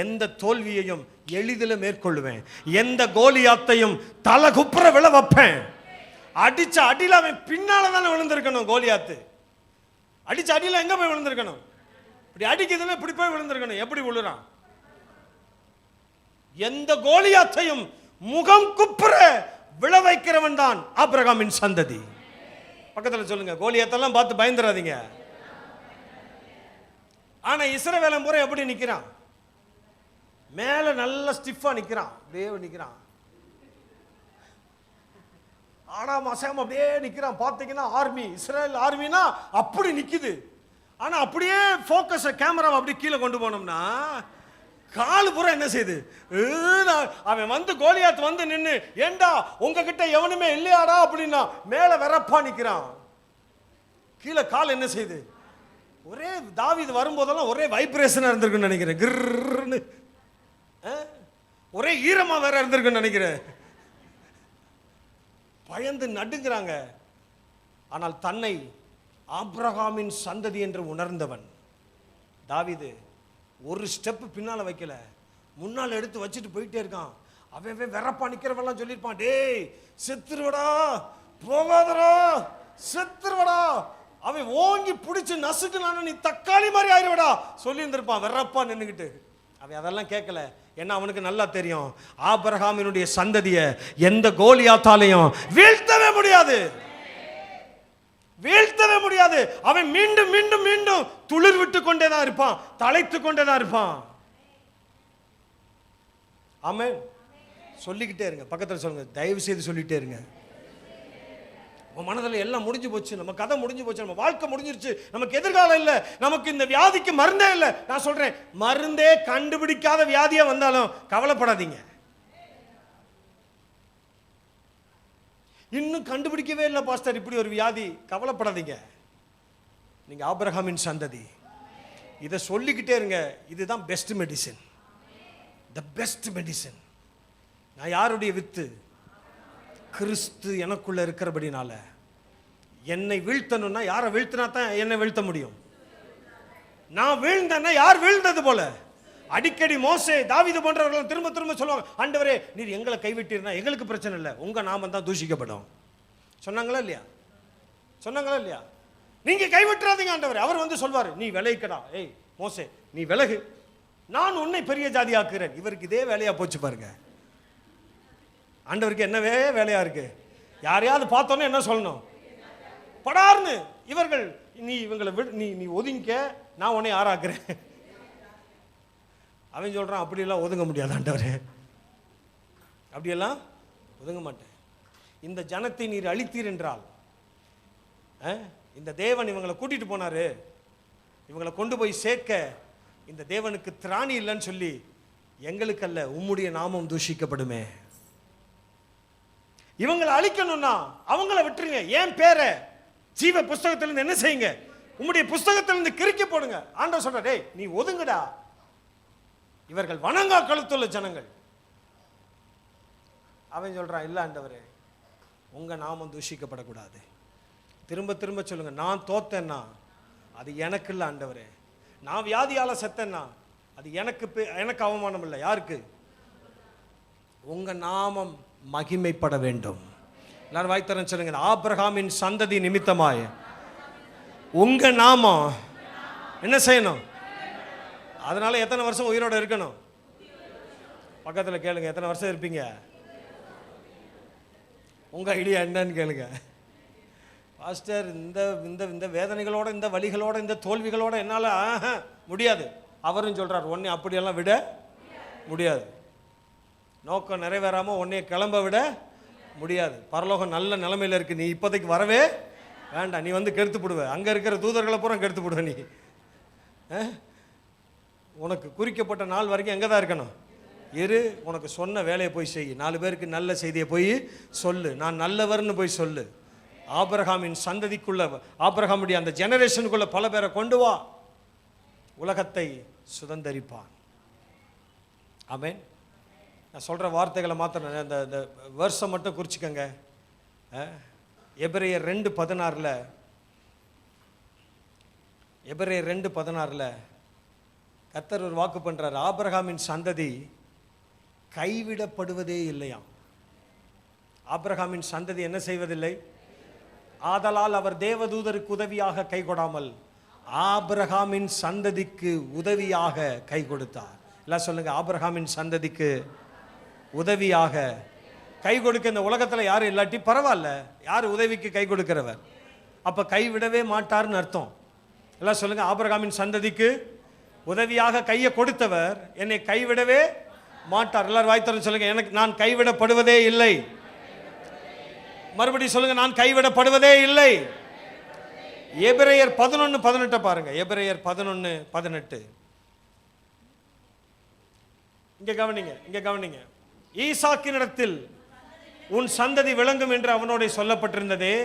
எந்த தோல்வியையும் எளிதில் மேற்கொள்ளுவேன், எந்த கோலியாத்தையும் தலை குப்புற விழ வைப்பேன். அடிச்ச அடியில் அவன் பின்னால தானே விழுந்திருக்கணும். கோலியாத்து அடிச்ச அடியில் எங்க போய் விழுந்திருக்கணும்? இப்படி அடிக்குதுன்னா இப்படி போய் விழுந்திருக்கணும். எப்படி விழுறான்? எந்த கோலியாத்தையும் முகம் குப்புற விழ வைக்கிறவன் தான் ஆபிரகாமின் சந்ததி. பக்கத்தில் சொல்லுங்க, கோலியாத்தெல்லாம் பார்த்து பயந்துடாதீங்க. ஆனா இஸ்ரவேலன் பூரா எப்படி நிக்கிறான்? மேல நல்ல ஸ்டிஃபா நிக்கிறான், அப்படியே நிக்கிறான். ஆடாம அசையாம அப்படியே நிக்கிறான். பார்த்தீங்கன்னா ஆர்மி, இஸ்ரேல் ஆர்மினா அப்படி நிக்குது. ஆனா அப்படியே போக்கஸ் கேமராவை அப்படி கீழே கொண்டு போனோம்னா காலு பூரா என்ன செய்யுது? அவன் வந்து கோலியாத் வந்து நின்று, ஏண்டா உங்ககிட்ட எவனுமே இல்லையாடா அப்படின்னா மேல வெறப்பா நிக்கிறான். கீழே கால் என்ன செய்யுது? ஒரே தாவீது வரும்போதெல்லாம் ஒரே வைப்ரேஷனா இருந்திருக்குன்னு நினைக்கிறேன். கிர்ன்னு ஒரே ஈரமா வேற இருந்திருக்குன்னு நினைக்கிறேன். பயந்து நடுங்கிறாங்க. ஆனால் தன்னை ஆபிரகாமின் சந்ததி என்று உணர்ந்தவன் தாவீது ஒரு ஸ்டெப் பின்னால வைக்கல, முன்னால் எடுத்து வச்சுட்டு போயிட்டே இருக்கான். அவன் வெறப்பா நிக்கிறவெல்லாம் சொல்லியிருப்பான், டேய் செத்துருவடா, போகாதடா, செத்துருவடா. அவன் ஓங்கி பிடிச்சு நசுக்குனான நீ தக்காளி மாதிரி ஆயிடுவடா சொல்லி இருந்திருப்பான் வெறப்பா நின்றுக்கிட்டு. அவன் அதெல்லாம் கேட்கல. ஏன்னா அவனுக்கு நல்லா தெரியும், ஆபிரகாமினுடைய சந்ததியை எந்த கோலியாத்தாலையும் வீழ்த்தவே முடியாது, வீழ்த்தவே முடியாது. அவன் மீண்டும் மீண்டும் மீண்டும் துளிர் விட்டு கொண்டேதான் இருப்பான், தலைத்து கொண்டேதான் இருப்பான். ஆமென். சொல்லிக்கிட்டே இருங்க, பக்கத்தில் சொல்லுங்க, தயவு செய்து சொல்லிட்டே இருங்க. உன் மனதில் எல்லாம் முடிஞ்சு போச்சு, நம்ம கதை முடிஞ்சு போச்சு, நம்ம வாழ்க்கை முடிஞ்சிருச்சு, நமக்கு எதிர்காலம் இல்லை, நமக்கு இந்த வியாதிக்கு மருந்தே இல்லை. நான் சொல்றேன், மருந்தே கண்டுபிடிக்காத வியாதியா வந்தாலும் கவலைப்படாதீங்க. இன்னும் கண்டுபிடிக்கவே இல்லை பாஸ்டர் இப்படி ஒரு வியாதி, கவலைப்படாதீங்க. நீங்க ஆபிரகாமின் சந்ததி. இதை சொல்லிக்கிட்டே இருங்க. இதுதான் best medicine, the best medicine. நான் யாருடைய வித்து? கிறிஸ்து எனக்குள்ள இருக்கிறபடினால என்னை வீழ்த்தணும்னா யாரை வீழ்த்தினா தான் என்னை வீழ்த்த முடியும். நான் வீழ்ந்தேன்னா யார் வீழ்ந்தது போல. அடிக்கடி மோசே தாவீது போன்றவர்கள் திரும்ப திரும்ப சொல்லுவாங்க, ஆண்டவரே நீர் எங்களை கைவிட்டீர்னா எங்களுக்கு பிரச்சனை இல்லை, உங்க நாமம் தான் தூஷிக்கப்படும். சொன்னாங்களா இல்லையா? சொன்னாங்களா இல்லையா? நீங்க கைவிட்டுறாதீங்க ஆண்டவரே. அவர் வந்து சொல்வாரு, நீ விலகிக்கடா, ஏய் மோசே நீ விலகு, நான் உன்னை பெரிய ஜாதி ஆக்குறேன். இவருக்கு இதே வேலையா போச்சு பாருங்க. ஆண்டவருக்கு என்னவே வேலையா இருக்கு? யாரையாவது பார்த்தோன்னே என்ன சொல்லணும்? படார்னு இவர்கள், நீ இவங்களை நீ ஒதுங்க, நான் உன்னை ஆராக்குறேன். அவன் சொல்றான், அப்படியெல்லாம் ஒதுங்க முடியாது ஆண்டவரே, அப்படியெல்லாம் ஒதுங்க மாட்டேன். இந்த ஜனத்தை நீர் அழித்தீர் என்றால், இந்த தேவன் இவங்களை கூட்டிட்டு போனாரு, இவங்களை கொண்டு போய் சேர்க்க இந்த தேவனுக்கு திராணி இல்லைன்னு சொல்லி எங்களுக்கு அல்ல உம்முடைய நாமம் தூஷிக்கப்படுமே. இவங்களை அழிக்கணும்னா அவங்கள விட்டுருங்க, ஏன் பேரை ஜீவ புஸ்தகத்திலிருந்து என்ன செய்யுங்க? உம்முடைய புஸ்தகத்திலிருந்து கிறுக்கி போடுங்க. ஆண்டவர் சொல்ற, டேய் நீ ஒதுங்கடா, இவர்கள் வணங்கா கழுத்துள்ள ஜனங்கள். அவன் சொல்றான், இல்ல ஆண்டவரே உங்க நாமம் தூஷிக்கப்படக்கூடாது. திரும்ப திரும்ப சொல்லுங்க, நான் தோத்தேன்னா அது எனக்கு இல்லை ஆண்டவரே, நான் வியாதியால செத்தேன்னா அது எனக்கு அவமானம் இல்லை. யாருக்கு? உங்க நாமம் மகிமைப்பட வேண்டும். எல்லாரும் வாய்த்தரன் சொல்லுங்க, ஆபிரகாமின் சந்ததி நிமித்தமாய் உங்க நாமம் என்ன செய்யணும்? அதனால எத்தனை வருஷம் உயிரோட இருக்கணும்? பக்கத்தில் கேளுங்க, எத்தனை வருஷம் இருப்பீங்க? உங்க ஐடியா என்னன்னு கேளுங்க. பாஸ்டர் இந்த இந்த இந்த வேதனைகளோட, இந்த வலிகளோட, இந்த தோல்விகளோட என்னால் முடியாது. அவரும் சொல்றார், உன்னை அப்படியெல்லாம் விட முடியாது. நோக்கம் நிறைவேறாமல் உன்னைய கிளம்ப விட முடியாது. பரலோகம் நல்ல நிலைமையில் இருக்கு, நீ இப்போதைக்கு வரவே வேண்டாம், நீ வந்து கெடுத்து போடுவ, அங்கே இருக்கிற தூதர்களை பூரா கெடுத்து போடுவ. நீ உனக்கு குறிக்கப்பட்ட நாள் வரைக்கும் எங்கே தான் இருக்கணும்? இரு, உனக்கு சொன்ன வேலையை போய் செய், 4 பேருக்கு நல்ல செய்தியை போய் சொல்லு, நான் நல்லவர்னு போய் சொல்லு. ஆபிரகாமின் சந்ததிக்குள்ள, ஆபிரகாமுடைய அந்த ஜெனரேஷனுக்குள்ள பல பேரை கொண்டு வா, உலகத்தை சுதந்தரிப்பான். ஆமென். நான் சொல்கிற வார்த்தைகளை மாத்திரம் இந்த வருஷம் மட்டும் குறிச்சிக்கங்க. எபிரேயர் 2:16 எபிரேயர் 2:16 கர்த்தர் ஒரு வாக்கு பண்றார், ஆபிரகாமின் சந்ததி கைவிடப்படுவதே இல்லையாம். ஆபிரகாமின் சந்ததி என்ன செய்வதில்லை? ஆதலால் அவர் தேவதூதருக்கு உதவியாக கை கொடாமல் ஆபிரகாமின் சந்ததிக்கு உதவியாக கை கொடுத்தார். எல்லாம் சொல்லுங்க, ஆபிரகாமின் சந்ததிக்கு உதவியாக கை கொடுக்க இந்த உலகத்தில் யாரும் இல்லாட்டி பரவாயில்ல, யார் உதவிக்கு கை கொடுக்கிறவர்? அப்போ கைவிடவே மாட்டார்னு அர்த்தம். எல்லாம் சொல்லுங்க, ஆபிரகாமின் சந்ததிக்கு உதவியாக கையை கொடுத்தவர் என்னை கைவிடவே மாட்டார். எல்லாரும் வாய்த்தர சொல்லுங்க, எனக்கு நான் கைவிடப்படுவதே இல்லை. மறுபடியும் சொல்லுங்க, நான் கைவிடப்படுவதே இல்லை. எபிரேயர் 11:18 பாருங்க. எபிரேயர் 11:18. இங்க கவனிங்க. ஈசாக்கினிடத்தில் உன் சந்ததி விளங்கும் என்று அவனோட சொல்லப்பட்டிருந்ததே,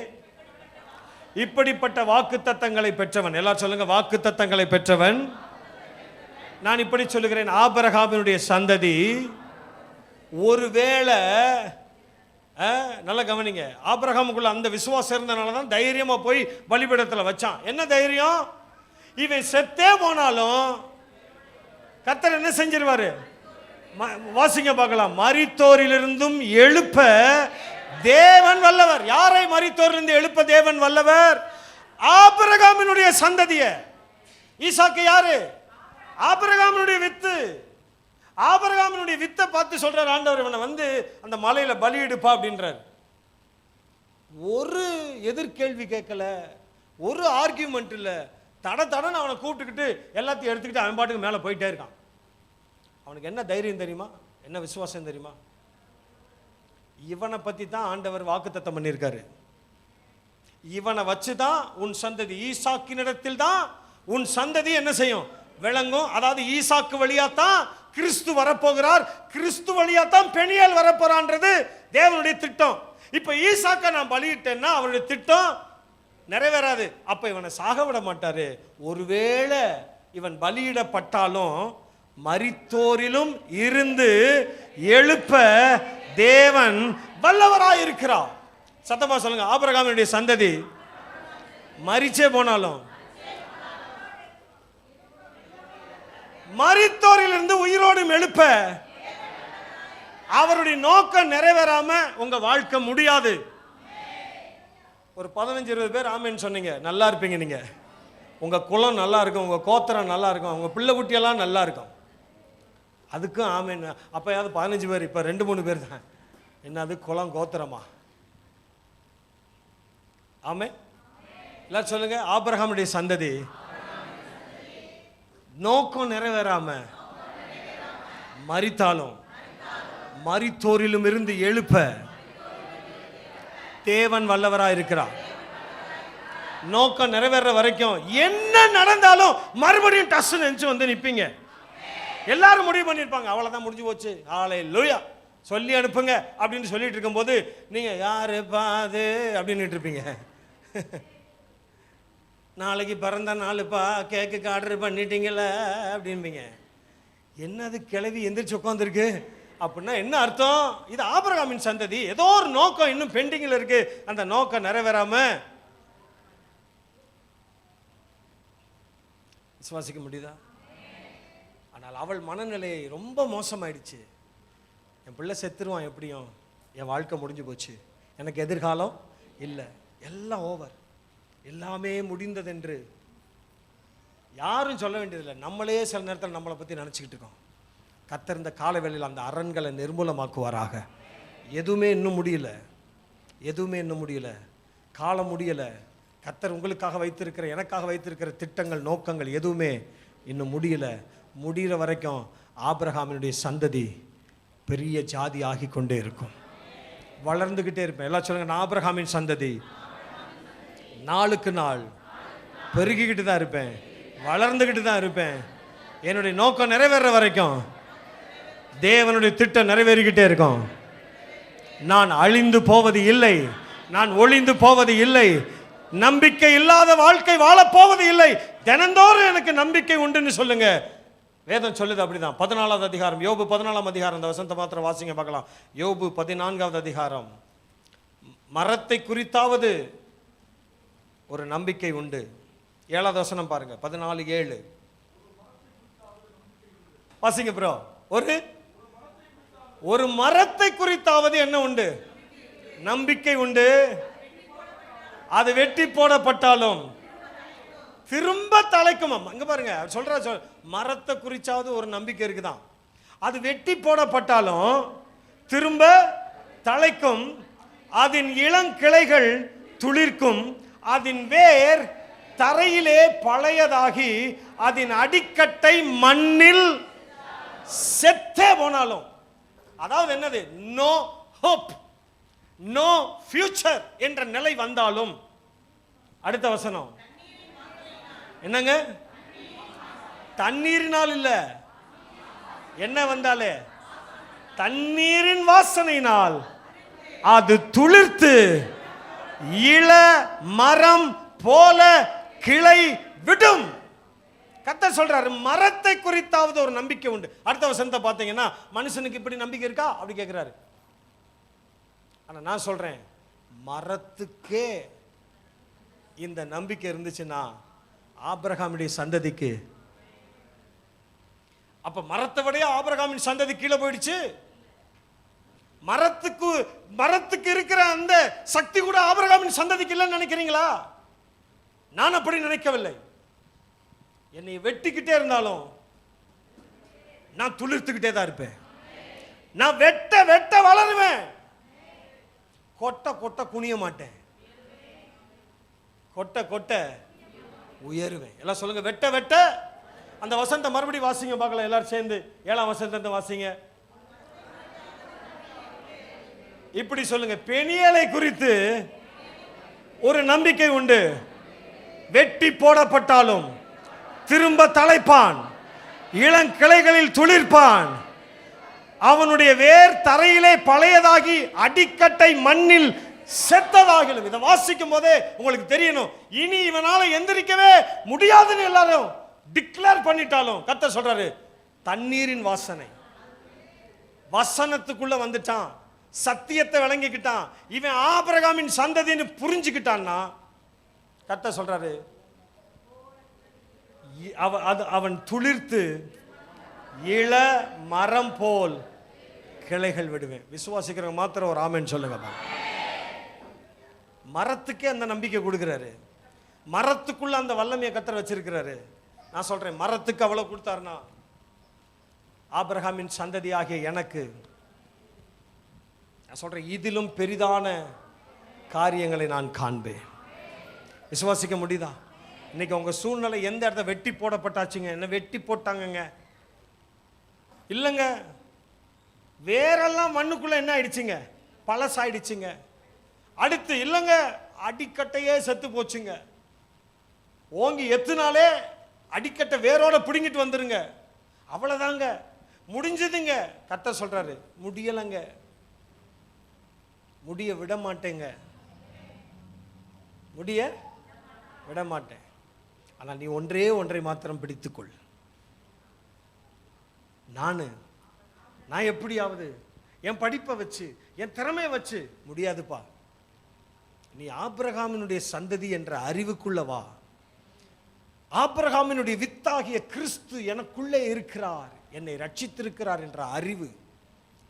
இப்படிப்பட்ட வாக்குத்தத்தங்களை பெற்றவன். எல்லாரும் சொல்லுங்க, வாக்குத்தத்தங்களை பெற்றவன். நான் இப்படி சொல்லுகிறேன், ஆபிரகாமினுடைய சந்ததி ஒருவேளை, நல்லா கவனிங்க, ஆபிரகாமுக்குள்ள அந்த விசுவாசம் இருந்தனால தான் தைரியமா போய் பலிபீடத்தில் வச்சான். என்ன தைரியம்? இவன் செத்தே போனாலும் கர்த்தர் என்ன செஞ்சிருவாரு? வாசிங்க பார்க்கலாம். மரித்தோரிலிருந்தும் எழுப்ப தேவன் வல்லவர். யாரை மரித்தோரிலிருந்து எழுப்ப தேவன் வல்லவர்? ஆபிரகாமினுடைய சந்ததிய. ஈசாக்கு யாரு? ஆபிரகாமினுடைய வித்து. ஆபிரகாமினுடைய வித்தை பார்த்து சொல்றார் ஆண்டவர், இவனை வந்து அந்த மலையில பலியிடுப்பா அப்படின்றார். ஒரு எதிர்கேள்வி கேட்கல, ஒரு ஆர்கியூமெண்ட் இல்லை. தடன்னு அவனை கூப்பிட்டுக்கிட்டு எல்லாத்தையும் எடுத்துக்கிட்டு அவன் பாட்டுக்கு மேலே போயிட்டே இருக்கான். அவனுக்கு என்ன தைரியம் தெரியுமா? என்ன விசுவாசம் தெரியுமா? இவனை பற்றி தான் ஆண்டவர் வாக்குத்தத்தம் பண்ணியிருக்காரு. இவனை வச்சு தான் உன் சந்ததி, ஈசாக்கினிடத்தில் தான் உன் சந்ததி என்ன செய்யும்? விளங்கும். அதாவது ஈசாக்கு வழியாத்தான் கிறிஸ்து வரப்போகிறார், கிறிஸ்து வழியாத்தான் பெனியேல் வரப்போறான்றது தேவனுடைய திட்டம். இப்ப ஈசாக்க நான் பலியிட்டேன்னா அவருடைய திட்டம் நிறைவேறாது. அப்ப இவனை சாக விட மாட்டாரு. ஒருவேளை இவன் பலியிடப்பட்டாலும் மரித்தோரிலும் இருந்து எழுப்ப தேவன் வல்லவராயிருக்கிறார். சத்தமா சொல்லுங்க, ஆபிரகாமினுடைய சந்ததி மரிச்சே போனாலும் மரித்தோரிலிருந்து உயிரோடும் எழுப்ப அவருடைய நோக்கம் நிறைவேறாம உங்க வாழ்க்கை முடியாது. ஒரு 15-20 பேர் ஆமேன்னு சொன்னீங்க, நல்லா இருப்பீங்க. நீங்க உங்க குலம் நல்லா இருக்கும், உங்க கோத்திரம் நல்லா இருக்கும், உங்க பிள்ளை குட்டியெல்லாம் நல்லா இருக்கும். அதுக்கும் ஆமேன். அப்பயாவது 15 பேர், இப்ப 2-3 பேர் தான். என்னது குலம் கோத்திரமா? ஆமே. எல்லாரும் சொல்லுங்க, ஆபிரகாமுடைய சந்ததி நோக்கம் நிறைவேறாம மரித்தாலும் மரித்தோரிலும் இருந்து எழுப்ப தேவன் வல்லவராய் இருக்கிறார். நோக்கம் நிறைவேற வரைக்கும் என்ன நடந்தாலும் மறுபடியும் டஸ் நினைச்சு வந்து நிப்பீங்க. எல்லாரும் முடிவு பண்ணிருப்பாங்க, அவ்வளவுதான் முடிஞ்சு போச்சு, ஹல்லேலூயா சொல்லி அனுப்புங்க அப்படின்னு சொல்லிட்டு இருக்கும்போது நீங்க யாரு பாது அப்படின்னு இருப்பீங்க. நாளைக்கு பிறந்த நாளுப்பா, கேக்கு ஆர்டர் பண்ணிட்டீங்கள அப்படின்பீங்க. என்னது கிளவி எந்திரிச்சு உட்காந்துருக்கு அப்படின்னா என்ன அர்த்தம்? இது ஆபிரகாமின் சந்ததி, ஏதோ ஒரு நோக்கம் இன்னும் பெண்டிங்கில் இருக்கு, அந்த நோக்கம் நிறைவேறாம விசுவாசிக்க முடியுதா? ஆனால் அவள் மனநிலை ரொம்ப மோசமாயிடுச்சு. என் பிள்ளை செத்துருவான், எப்படியும் என் வாழ்க்கை முடிஞ்சு போச்சு, எனக்கு எதிர்காலம் இல்லை, எல்லாம் ஓவர், எல்லாமே முடிந்ததென்று யாரும் சொல்ல வேண்டியதில்லை. நம்மளே சில நேரத்தில் நம்மளை பற்றி நினச்சிக்கிட்டு இருக்கோம். கர்த்தர் இந்த கால வேளையில் அந்த அரண்களை நிர்மூலமாக்குவாராக. எதுவுமே இன்னும் முடியல, காலம் முடியலை. கர்த்தர் உங்களுக்காக வைத்திருக்கிற, எனக்காக வைத்திருக்கிற திட்டங்கள், நோக்கங்கள் எதுவுமே இன்னும் முடிகிற வரைக்கும் ஆபிரகாமினுடைய சந்ததி பெரிய ஜாதி ஆகி கொண்டே இருக்கும், வளர்ந்துக்கிட்டே இருப்பேன். எல்லாம் சொல்லுங்க, நான் ஆபிரகாமின் சந்ததி நாளுக்கு நாள் பெருகிக்கிட்டு தான் இருப்பேன், வளர்ந்துக்கிட்டு தான் இருப்பேன். என்னுடைய நோக்கம் நிறைவேற வரைக்கும் தேவனுடைய திட்டம் நிறைவேறிக்கிட்டே இருக்கும். நான் அழிந்து போவது இல்லை, நான் ஒளிந்து போவது இல்லை, நம்பிக்கை இல்லாத வாழ்க்கை வாழப்போவது இல்லை. தினந்தோறும் எனக்கு நம்பிக்கை உண்டுன்னு சொல்லுங்க. வேதம் சொல்லுது அப்படிதான். 14வது அதிகாரம், யோபு 14ஆம் அதிகாரம், இந்த வசனத்தை மாத்திரம் வாசிங்க பார்க்கலாம். யோபு 14வது அதிகாரம். மரத்தை குறித்தாவது ஒரு நம்பிக்கை உண்டு. 7வது வசனம் பாருங்க, 14:7 வாசிங்க ப்ரோ. ஒரு மரத்தை குறித்தாவது என்ன உண்டு? நம்பிக்கை உண்டு. அது வெட்டி போடப்பட்டாலும் திரும்ப தலைக்கும். அங்க பாருங்க சொல்ற, மரத்தை குறிச்சாவது ஒரு நம்பிக்கை இருக்குதான். அது வெட்டி போடப்பட்டாலும் திரும்ப தழைக்கும், அதன் இளங்கிளைகள் துளிர்க்கும், அதன் வேர் தரையிலே பழையதாகி, அதன் அடிக்கட்டை மண்ணில் செத்தே போனாலும். அதாவது என்னது? நோ ஹோப், நோ ஃபியூச்சர் என்ற நிலை வந்தாலும். அடுத்த வசனம் என்னங்க? தண்ணீரினால் இல்ல, என்ன வந்தாலே? தண்ணீரின் வாசனையினால் அது துளிர்த்து இள மரம் போல கிளை விடும். கர்த்தர் சொல்றாரு, மரத்தை குறித்தாவது ஒரு நம்பிக்கை உண்டு. அடுத்த வசனத்தை பார்த்தீங்கன்னா, மனுஷனுக்கு இப்படி நம்பிக்கை இருக்கா அப்படி கேட்கிறாரு. ஆனா நான் சொல்றேன், மரத்துக்கே இந்த நம்பிக்கை இருந்துச்சுன்னா ஆபிரகாமுடைய சந்ததிக்கு, அப்ப மரத்தை விட ஆபிரகாமின் சந்ததி கீழே போயிடுச்சு. மரத்துக்கு இருக்கிற அந்த சக்தி கூட ஆபிரகாமின் சந்ததிக்கு இல்லைன்னு நினைக்கிறீங்களா? நான் அப்படி நினைக்கவில்லை. என்னை வெட்டிக்கிட்டே இருந்தாலும் நான் துளிர்த்துக்கிட்டே தான் இருப்பேன். நான் வெட்ட வெட்ட வளருவேன். கொட்ட கொட்ட குனிய மாட்டேன், கொட்ட கொட்ட உயருவேன். எல்லாம் சொல்லுங்க, வெட்ட வெட்ட. அந்த வசனத்தை மறுபடியும் வாசிங்க பார்க்கலாம் எல்லாரும் சேர்ந்து. 7ஆம் வசனத்தை வாசிங்க. இப்படி சொல்லுங்க, பெனியலை குறித்து ஒரு நம்பிக்கை உண்டு. வெட்டி போடப்பட்டாலும் திரும்ப தழைப்பான், இளங்கிளைகளில் துளிர்ப்பான், அவனுடைய வேர் தரையிலே பழையதாகி அடிக்கட்டை மண்ணில் செத்ததாகிலும். இதை வாசிக்கும் போதே உங்களுக்கு தெரியணும், இனி இவனால எந்திரிக்கவே முடியாதுன்னு எல்லாரும் டிக்ளேர் பண்ணிட்டாலும் கர்த்தர் சொல்றாரு, தண்ணீரின் வாசனை. வசனத்துக்குள்ள வந்துட்டான், சத்தியத்தை விளங்கிக்கிட்டான், இவன் ஆபிரகாமின் சந்ததின்னு புரிஞ்சுக்கிட்டான்னா கர்த்தர் சொல்றாரு, அவன் துளிர்த்து இள மரம் போல் கிளைகள் விடுவேன். விசுவாசிக்கிறவங்க மாத்திரம் ஒரு ஆமென் சொல்லுங்க. மரத்துக்கே அந்த நம்பிக்கை கொடுக்கிறாரு, மரத்துக்குள்ள அந்த வல்லமையை கர்த்தர் வச்சிருக்கிறாரு. நான் சொல்றேன், மரத்துக்கு அவ்வளவு கொடுத்தாருன்னா ஆபிரகாமின் சந்ததி ஆகிய எனக்கு, நான் சொல்றேன், இதிலும் பெரிதான காரியங்களை நான் காண்பேன். விசுவாசிக்க முடியுதா? இன்னைக்கு உங்க சூழ்நிலை எந்த இடத்த வெட்டி போடப்பட்டாச்சுங்க? என்ன வெட்டி போட்டாங்கங்க? இல்லைங்க, வேரெல்லாம் மண்ணுக்குள்ள என்ன ஆயிடுச்சுங்க? பழசாயிடுச்சுங்க. அடுத்து இல்லைங்க, அடிக்கட்டையே செத்து போச்சுங்க. ஓங்கி எத்துனாலே அடிக்கட்டை வேரோட பிடுங்கிட்டு வந்துருங்க, அவ்வளவுதாங்க, முடிஞ்சதுங்க. கர்த்தர் சொல்றாரு, முடியலைங்க, முடிய விட மாட்டேங்க, முடிய விட மாட்டேன். ஆனா நீ ஒன்றை மாத்திரம் பிடித்துக்கொள். நான் எப்படியாவது என் படிப்பை வச்சு என் திறமையை வச்சு முடியாதுப்பா. நீ ஆபிரகாமினுடைய சந்ததி என்ற அறிவுக்குள்ள வா. ஆபிரகாமினுடைய வித்தாகிய கிறிஸ்து எனக்குள்ளே இருக்கிறார், என்னை ரட்சித்திருக்கிறார் என்ற அறிவு,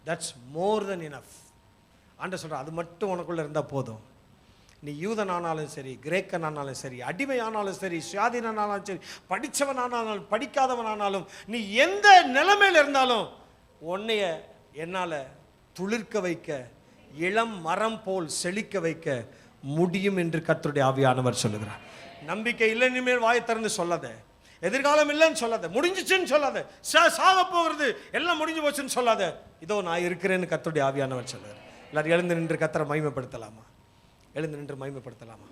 தட்ஸ் மோர் தென் எனஃப். ஆண்டவர் சொல்ற, அது மட்டும் உனக்குள்ள இருந்தா போதும். நீ யூதன் ஆனாலும் சரி, கிரேக்கன் ஆனாலும் சரி, அடிமை ஆனாலும் சரி, சுயாதீனன் ஆனாலும் சரி, படித்தவன் ஆனாலும் படிக்காதவன் ஆனாலும், நீ எந்த நிலைமையில் இருந்தாலும் உன்னைய என்னால துளிர்க்க வைக்க, இளம் மரம் போல் செழிக்க வைக்க முடியும் என்று கர்த்தருடைய ஆவியானவர் சொல்லுகிறார். நம்பிக்கை இல்லைன்னு மேல் வாயை திறந்து சொல்லாத, எதிர்காலம் இல்லைன்னு சொல்லாத, முடிஞ்சிச்சுன்னு சொல்லாத, சாக போகிறது எல்லாம் முடிஞ்சு போச்சுன்னு சொல்லாத. இதோ நான் இருக்கிறேன்னு கர்த்தருடைய ஆவியானவர் சொல்லுகிறார். எல்லாரும் எழுந்து நின்று கர்த்தரை மகிமைப்படுத்தலாமா? எழுந்து நின்று மகிமைப்படுத்தலாமா?